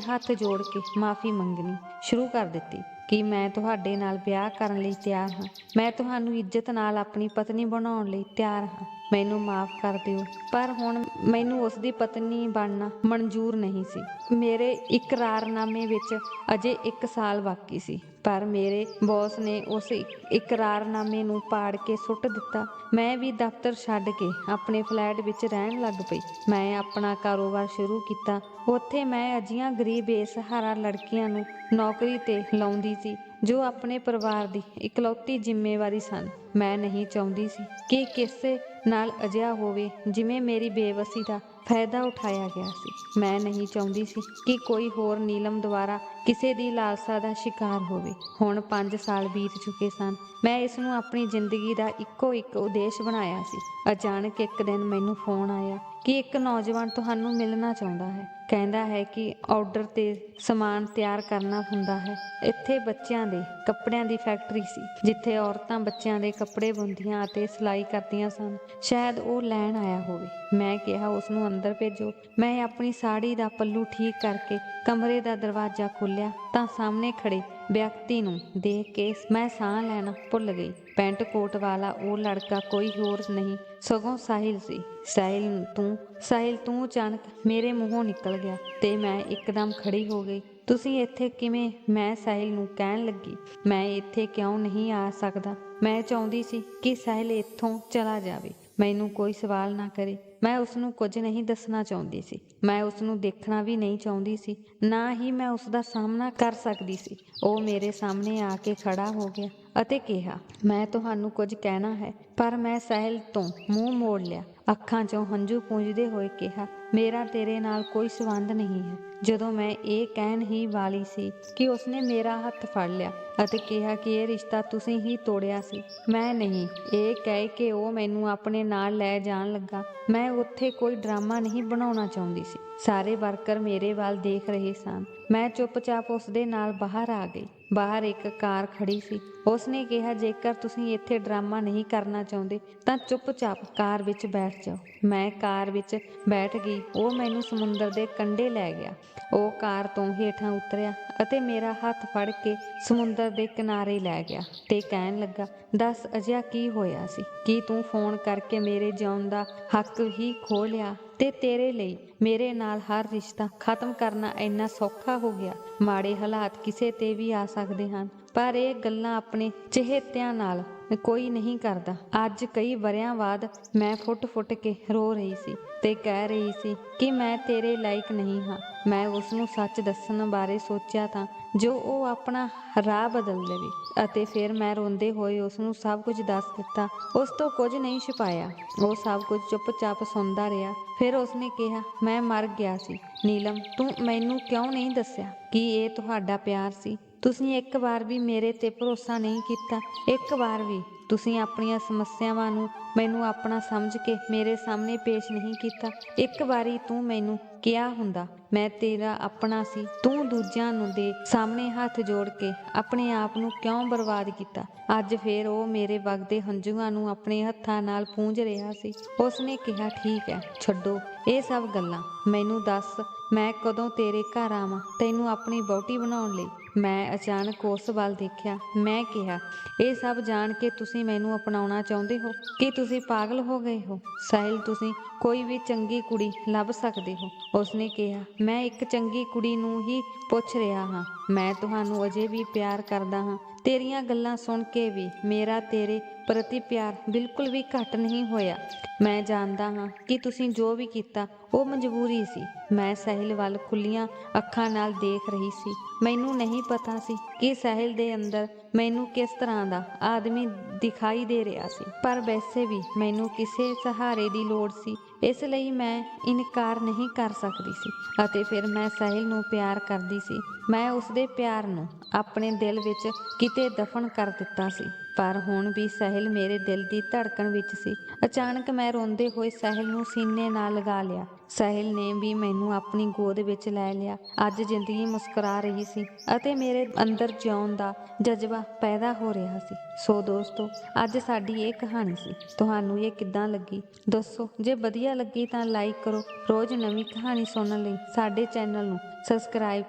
ਹੱਥ ਜੋੜ ਕੇ ਮਾਫ਼ੀ ਮੰਗਣੀ ਸ਼ੁਰੂ ਕਰ ਦਿੱਤੀ ਕਿ ਮੈਂ ਤੁਹਾਡੇ ਨਾਲ ਵਿਆਹ ਕਰਨ ਲਈ ਤਿਆਰ ਹਾਂ। ਮੈਂ ਤੁਹਾਨੂੰ ਇੱਜ਼ਤ ਨਾਲ ਆਪਣੀ ਪਤਨੀ ਬਣਾਉਣ ਲਈ ਤਿਆਰ ਹਾਂ। ਮੈਨੂੰ ਮਾਫ਼ ਕਰ ਦਿਓ, ਪਰ ਹੁਣ ਮੈਨੂੰ ਉਸ ਦੀ ਪਤਨੀ ਬਣਨਾ ਮਨਜ਼ੂਰ ਨਹੀਂ ਸੀ। ਮੇਰੇ ਇਕਰਾਰਨਾਮੇ ਵਿੱਚ ਅਜੇ 1 ਸਾਲ ਬਾਕੀ ਸੀ, ਪਰ ਮੇਰੇ ਬੌਸ ਨੇ ਉਸ ਇਕਰਾਰਨਾਮੇ ਨੂੰ ਪਾੜ ਕੇ ਸੁੱਟ ਦਿੱਤਾ। ਮੈਂ ਵੀ ਦਫ਼ਤਰ ਛੱਡ ਕੇ ਆਪਣੇ ਫਲੈਟ ਵਿੱਚ ਰਹਿਣ ਲੱਗ ਪਈ। ਮੈਂ ਆਪਣਾ ਕਾਰੋਬਾਰ ਸ਼ੁਰੂ ਕੀਤਾ। ਉੱਥੇ ਮੈਂ ਅਜਿਹੀਆਂ ਗਰੀਬ ਬੇਸਹਾਰਾ ਲੜਕੀਆਂ ਨੂੰ ਨੌਕਰੀ ਤੇ ਲਾਉਂਦੀ ਸੀ ਜੋ ਆਪਣੇ ਪਰਿਵਾਰ ਦੀ ਇਕਲੌਤੀ ਜ਼ਿੰਮੇਵਾਰੀ ਸਨ। ਮੈਂ ਨਹੀਂ ਚਾਹੁੰਦੀ ਸੀ ਕਿ ਕਿਸੇ ਨਾਲ ਅਜਿਹਾ ਹੋਵੇ ਜਿਵੇਂ ਮੇਰੀ ਬੇਵਸੀ ਦਾ ਫਾਇਦਾ ਉਠਾਇਆ ਗਿਆ ਸੀ। ਮੈਂ ਨਹੀਂ ਚਾਹੁੰਦੀ ਸੀ ਕਿ ਕੋਈ ਹੋਰ ਨੀਲਮ ਦੁਆਰਾ ਕਿਸੇ ਦੀ ਲਾਲਸਾ ਦਾ ਸ਼ਿਕਾਰ ਹੋਵੇ। ਹੁਣ 5 ਸਾਲ ਬੀਤ ਚੁੱਕੇ ਸਨ। ਮੈਂ ਇਸ ਨੂੰ ਆਪਣੀ ਜ਼ਿੰਦਗੀ ਦਾ ਇੱਕੋ ਇੱਕ ਉਦੇਸ਼ ਬਣਾਇਆ ਸੀ। ਅਚਾਨਕ ਇੱਕ ਦਿਨ ਮੈਨੂੰ ਫੋਨ ਆਇਆ ਕਿ ਇੱਕ ਨੌਜਵਾਨ ਤੁਹਾਨੂੰ ਮਿਲਣਾ ਚਾਹੁੰਦਾ ਹੈ। ਕਹਿੰਦਾ ਹੈ ਕਿ ਆਰਡਰ ਤੇ ਸਮਾਨ ਤਿਆਰ ਕਰਨਾ ਹੁੰਦਾ ਹੈ। ਇੱਥੇ ਬੱਚਿਆਂ ਦੇ ਕੱਪੜਿਆਂ ਦੀ ਫੈਕਟਰੀ ਸੀ ਜਿੱਥੇ ਔਰਤਾਂ ਬੱਚਿਆਂ ਦੇ ਕੱਪੜੇ ਬੁਣਦੀਆਂ ਅਤੇ ਸਿਲਾਈ ਕਰਦੀਆਂ ਸਨ। ਸ਼ਾਇਦ ਉਹ ਲੈਣ ਆਇਆ ਹੋਵੇ। ਮੈਂ ਕਿਹਾ ਉਸ ਨੂੰ ਅੰਦਰ ਭੇਜੋ। ਮੈਂ ਆਪਣੀ ਸਾੜੀ ਦਾ ਪੱਲੂ ਠੀਕ ਕਰਕੇ ਕਮਰੇ ਦਾ ਦਰਵਾਜ਼ਾ ਖੋਲ੍ਹਿਆ ਤਾਂ ਸਾਹਮਣੇ ਖੜੇ ਵਿਅਕਤੀ ਨੂੰ ਦੇਖ ਕੇ ਮੈਂ ਸਾਹ ਲੈਣਾ ਭੁੱਲ ਗਈ। ਪੈਂਟ ਕੋਟ ਵਾਲਾ ਉਹ ਲੜਕਾ ਕੋਈ ਹੋਰ ਨਹੀਂ ਸਗੋਂ ਸਾਹਿਲ ਸੀ। ਸਾਹਿਲ ਤੂੰ ਅਚਾਨਕ ਮੇਰੇ ਮੂੰਹੋਂ ਨਿਕਲ ਗਿਆ ਤੇ ਮੈਂ ਇੱਕਦਮ ਖੜੀ ਹੋ ਗਈ। ਤੁਸੀਂ ਇੱਥੇ ਕਿਵੇਂ? ਮੈਂ ਸਾਹਿਲ ਨੂੰ ਕਹਿਣ ਲੱਗੀ। ਮੈਂ ਇੱਥੇ ਕਿਉਂ ਨਹੀਂ ਆ ਸਕਦਾ? ਮੈਂ ਚਾਹੁੰਦੀ ਸੀ ਕਿ ਸਾਹਿਲ ਇੱਥੋਂ ਚਲਾ ਜਾਵੇ, ਮੈਨੂੰ ਕੋਈ ਸਵਾਲ ਨਾ ਕਰੇ। ਮੈਂ ਉਸਨੂੰ ਕੁਝ ਨਹੀਂ ਦੱਸਣਾ ਚਾਹੁੰਦੀ ਸੀ। ਮੈਂ ਉਸਨੂੰ ਦੇਖਣਾ ਵੀ ਨਹੀਂ ਚਾਹੁੰਦੀ ਸੀ, ਨਾ ਹੀ ਮੈਂ ਉਸ ਦਾ ਸਾਹਮਣਾ ਕਰ ਸਕਦੀ ਸੀ। ਉਹ ਮੇਰੇ ਸਾਹਮਣੇ ਆ ਕੇ ਖੜਾ ਹੋ ਗਿਆ ਅਤੇ ਕਿਹਾ, ਮੈਂ ਤੁਹਾਨੂੰ ਕੁਝ ਕਹਿਣਾ ਹੈ। ਪਰ ਮੈਂ ਸਾਹਿਲ ਤੋਂ ਮੂੰਹ ਮੋੜ ਲਿਆ, ਅੱਖਾਂ 'ਚੋਂ ਹੰਝੂ ਪੂੰਝਦੇ ਹੋਏ ਕਿਹਾ, ਮੇਰਾ ਤੇਰੇ ਨਾਲ ਕੋਈ ਸੰਬੰਧ ਨਹੀਂ ਹੈ। ਜਦੋਂ ਮੈਂ ਇਹ ਕਹਿਣ ਹੀ ਵਾਲੀ ਸੀ ਕਿ ਉਸਨੇ ਮੇਰਾ ਹੱਥ ਫੜ ਲਿਆ ਅਤੇ ਕਿਹਾ ਕਿ ਇਹ ਰਿਸ਼ਤਾ ਤੁਸੀਂ ਹੀ ਤੋੜਿਆ ਸੀ। ਮੈਂ ਨਹੀਂ, ਇਹ ਕਹਿ ਕੇ ਉਹ ਮੈਨੂੰ ਆਪਣੇ ਨਾਲ ਲੈ ਜਾਣ ਲੱਗਾ। ਮੈਂ ਉੱਥੇ ਕੋਈ ਡਰਾਮਾ ਨਹੀਂ ਬਣਾਉਣਾ ਚਾਹੁੰਦੀ ਸੀ। ਸਾਰੇ ਵਰਕਰ ਮੇਰੇ ਵੱਲ ਦੇਖ ਰਹੇ ਸਨ। ਮੈਂ ਚੁੱਪਚਾਪ ਉਸਦੇ ਨਾਲ ਬਾਹਰ ਆ ਗਈ। ਬਾਹਰ ਇੱਕ ਕਾਰ ਖੜੀ ਸੀ। ਉਸਨੇ ਕਿਹਾ, ਜੇਕਰ ਤੁਸੀਂ ਇੱਥੇ ਡਰਾਮਾ ਨਹੀਂ ਕਰਨਾ ਚਾਹੁੰਦੇ ਤਾਂ ਚੁੱਪਚਾਪ ਕਾਰ ਵਿੱਚ ਬੈਠ ਜਾਓ। ਮੈਂ ਕਾਰ ਵਿੱਚ ਬੈਠ ਗਈ। ਉਹ ਮੈਨੂੰ ਸਮੁੰਦਰ ਦੇ ਕੰਢੇ ਲੈ ਗਿਆ। ਉਹ ਕਾਰ ਤੋਂ ਹੇਠਾਂ ਉਤਰਿਆ ਅਤੇ ਮੇਰਾ ਹੱਥ ਫੜ ਕੇ ਸਮੁੰਦਰ ਦੇ ਕਿਨਾਰੇ ਲੈ ਗਿਆ ਤੇ ਕਹਿਣ ਲੱਗਾ, ਦੱਸ ਅਜਿਹਾ ਕੀ ਹੋਇਆ ਸੀ? ਕੀ ਤੂੰ ਫੋਨ ਕਰਕੇ ਮੇਰੇ ਜਿਉਣ ਦਾ ਹੱਕ ਹੀ ਖੋਹ ਲਿਆ ਤੇ ਤੇਰੇ ਲਈ ਮੇਰੇ ਨਾਲ ਹਰ ਰਿਸ਼ਤਾ ਖਤਮ ਕਰਨਾ ਇੰਨਾ ਸੌਖਾ ਹੋ ਗਿਆ? ਮਾੜੇ ਹਾਲਾਤ ਕਿਸੇ ਤੇ ਵੀ ਆ ਸਕਦੇ ਹਨ, ਪਰ ਇਹ ਗੱਲਾਂ ਆਪਣੇ ਚਹੇਤਿਆਂ ਨਾਲ ਕੋਈ ਨਹੀਂ ਕਰਦਾ। ਅੱਜ ਕਈ ਵਰ੍ਹਿਆਂ ਬਾਅਦ ਮੈਂ ਫੁੱਟ ਕੇ ਰੋ ਰਹੀ ਸੀ ਤੇ ਕਹਿ ਰਹੀ ਸੀ ਕਿ ਮੈਂ ਤੇਰੇ ਲਾਇਕ ਨਹੀਂ ਹਾਂ। ਮੈਂ ਉਸਨੂੰ ਸੱਚ ਦੱਸਣ ਬਾਰੇ ਸੋਚਿਆ ਤਾਂ ਜੋ ਉਹ ਆਪਣਾ ਰਾਹ ਬਦਲ ਦੇਵੇ ਅਤੇ ਫਿਰ ਮੈਂ ਰੋਂਦੇ ਹੋਏ ਉਸਨੂੰ ਸਭ ਕੁਝ ਦੱਸ ਦਿੱਤਾ। ਉਸ ਤੋਂ ਕੁਝ ਨਹੀਂ ਛੁਪਾਇਆ। ਉਹ ਸਭ ਕੁਝ ਚੁੱਪਚਾਪ ਸੁਣਦਾ ਰਿਹਾ। ਫਿਰ ਉਸਨੇ ਕਿਹਾ, ਮੈਂ ਮਰ ਗਿਆ ਸੀ। ਨੀਲਮ, ਤੂੰ ਮੈਨੂੰ ਕਿਉਂ ਨਹੀਂ ਦੱਸਿਆ ਕਿ ਇਹ ਤੁਹਾਡਾ ਪਿਆਰ ਸੀ? ਤੁਸੀਂ ਇੱਕ ਵਾਰ ਵੀ ਮੇਰੇ ਤੇ ਭਰੋਸਾ ਨਹੀਂ ਕੀਤਾ। ਇੱਕ ਵਾਰ ਵੀ ਤੁਸੀਂ ਆਪਣੀਆਂ ਸਮੱਸਿਆਵਾਂ ਨੂੰ ਮੈਨੂੰ ਆਪਣਾ ਸਮਝ ਕੇ ਮੇਰੇ ਸਾਹਮਣੇ ਪੇਸ਼ ਨਹੀਂ ਕੀਤਾ। ਇੱਕ ਵਾਰੀ ਤੂੰ ਮੈਨੂੰ ਕਿਹਾ ਹੁੰਦਾ ਮੈਂ ਤੇਰਾ ਆਪਣਾ ਸੀ। ਤੂੰ ਦੂਜਿਆਂ ਨੂੰ ਦੇ ਸਾਹਮਣੇ ਹੱਥ ਜੋੜ ਕੇ ਆਪਣੇ ਆਪ ਨੂੰ ਕਿਉਂ ਬਰਬਾਦ ਕੀਤਾ? ਅੱਜ ਫੇਰ ਉਹ ਮੇਰੇ ਵਗਦੇ ਹੰਝੂਆਂ ਨੂੰ ਆਪਣੇ ਹੱਥਾਂ ਨਾਲ ਪੂੰਝ ਰਿਹਾ ਸੀ। ਉਸਨੇ ਕਿਹਾ, ਠੀਕ ਹੈ, ਛੱਡੋ ਇਹ ਸਭ ਗੱਲਾਂ। ਮੈਨੂੰ ਦੱਸ, ਮੈਂ ਕਦੋਂ ਤੇਰੇ ਘਰ ਆਵਾਂ ਤੈਨੂੰ ਆਪਣੀ ਵਹੁਟੀ ਬਣਾਉਣ ਲਈ? ਮੈਂ ਅਚਾਨਕ ਉਸ ਵੱਲ ਦੇਖਿਆ। ਮੈਂ ਕਿਹਾ, ਇਹ ਸਭ ਜਾਣ ਕੇ ਤੁਸੀਂ ਮੈਨੂੰ ਅਪਣਾਉਣਾ ਚਾਹੁੰਦੇ ਹੋ? ਕੀ ਤੁਸੀਂ ਪਾਗਲ ਹੋ ਗਏ ਹੋ? ਸਾਹਿਲ, ਤੁਸੀਂ ਕੋਈ ਵੀ ਚੰਗੀ ਕੁੜੀ ਲੱਭ ਸਕਦੇ ਹੋ। ਉਸਨੇ ਕਿਹਾ, ਮੈਂ ਇੱਕ ਚੰਗੀ ਕੁੜੀ ਨੂੰ ਹੀ ਪੁੱਛ ਰਿਹਾ ਹਾਂ। ਮੈਂ ਤੁਹਾਨੂੰ ਅਜੇ ਵੀ ਪਿਆਰ ਕਰਦਾ ਹਾਂ। ਤੇਰੀਆਂ ਗੱਲਾਂ ਸੁਣ ਕੇ ਵੀ ਮੇਰਾ ਤੇਰੇ ਪ੍ਰਤੀ ਪਿਆਰ ਬਿਲਕੁਲ ਵੀ ਘੱਟ ਨਹੀਂ ਹੋਇਆ। ਮੈਂ ਜਾਣਦਾ ਹਾਂ ਕਿ ਤੁਸੀਂ ਜੋ ਵੀ ਕੀਤਾ ਉਹ ਮਜਬੂਰੀ ਸੀ। ਮੈਂ ਸਾਹਿਲ ਵੱਲ ਖੁੱਲੀਆਂ ਅੱਖਾਂ ਨਾਲ ਦੇਖ ਰਹੀ ਸੀ। ਮੈਨੂੰ ਨਹੀਂ ਪਤਾ ਸੀ ਕਿ ਸਾਹਿਲ ਦੇ ਅੰਦਰ ਮੈਨੂੰ ਕਿਸ ਤਰ੍ਹਾਂ ਦਾ ਆਦਮੀ ਦਿਖਾਈ ਦੇ ਰਿਹਾ ਸੀ, ਪਰ ਵੈਸੇ ਵੀ ਮੈਨੂੰ ਕਿਸੇ ਸਹਾਰੇ ਦੀ ਲੋੜ ਸੀ, ਇਸ ਲਈ ਮੈਂ ਇਨਕਾਰ ਨਹੀਂ ਕਰ ਸਕਦੀ ਸੀ। ਅਤੇ ਫਿਰ ਮੈਂ ਸਾਹਿਲ ਨੂੰ ਪਿਆਰ ਕਰਦੀ ਸੀ। ਮੈਂ ਉਸਦੇ ਪਿਆਰ ਨੂੰ ਆਪਣੇ ਦਿਲ ਵਿੱਚ ਕਿਤੇ ਦਫਨ ਕਰ ਦਿੱਤਾ ਸੀ, ਪਰ ਹੁਣ ਵੀ ਸਾਹਿਲ ਮੇਰੇ ਦਿਲ ਦੀ ਧੜਕਣ ਵਿੱਚ ਸੀ। ਅਚਾਨਕ ਮੈਂ ਰੋਂਦੇ ਹੋਏ ਸਾਹਿਲ ਨੂੰ ਸੀਨੇ ਨਾਲ ਲਗਾ ਲਿਆ। ਸਾਹਿਲ ਨੇ ਵੀ ਮੈਨੂੰ ਆਪਣੀ ਗੋਦ ਵਿੱਚ ਲੈ ਲਿਆ। ਅੱਜ ਜ਼ਿੰਦਗੀ ਮੁਸਕਰਾ ਰਹੀ ਸੀ ਅਤੇ ਮੇਰੇ ਅੰਦਰ ਜਿਉਣ ਦਾ ਜਜ਼ਬਾ ਪੈਦਾ ਹੋ ਰਿਹਾ ਸੀ। ਸੋ ਦੋਸਤੋ, ਅੱਜ ਸਾਡੀ ਇਹ ਕਹਾਣੀ ਸੀ। ਤੁਹਾਨੂੰ ਇਹ ਕਿੱਦਾਂ ਲੱਗੀ ਦੱਸੋ। ਜੇ ਵਧੀਆ ਲੱਗੀ ਤਾਂ ਲਾਈਕ ਕਰੋ। ਰੋਜ਼ ਨਵੀਂ ਕਹਾਣੀ ਸੁਣਨ ਲਈ ਸਾਡੇ ਚੈਨਲ ਨੂੰ ਸਬਸਕ੍ਰਾਈਬ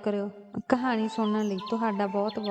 ਕਰਿਓ। ਕਹਾਣੀ ਸੁਣਨ ਲਈ ਤੁਹਾਡਾ ਬਹੁਤ ਬਹੁਤ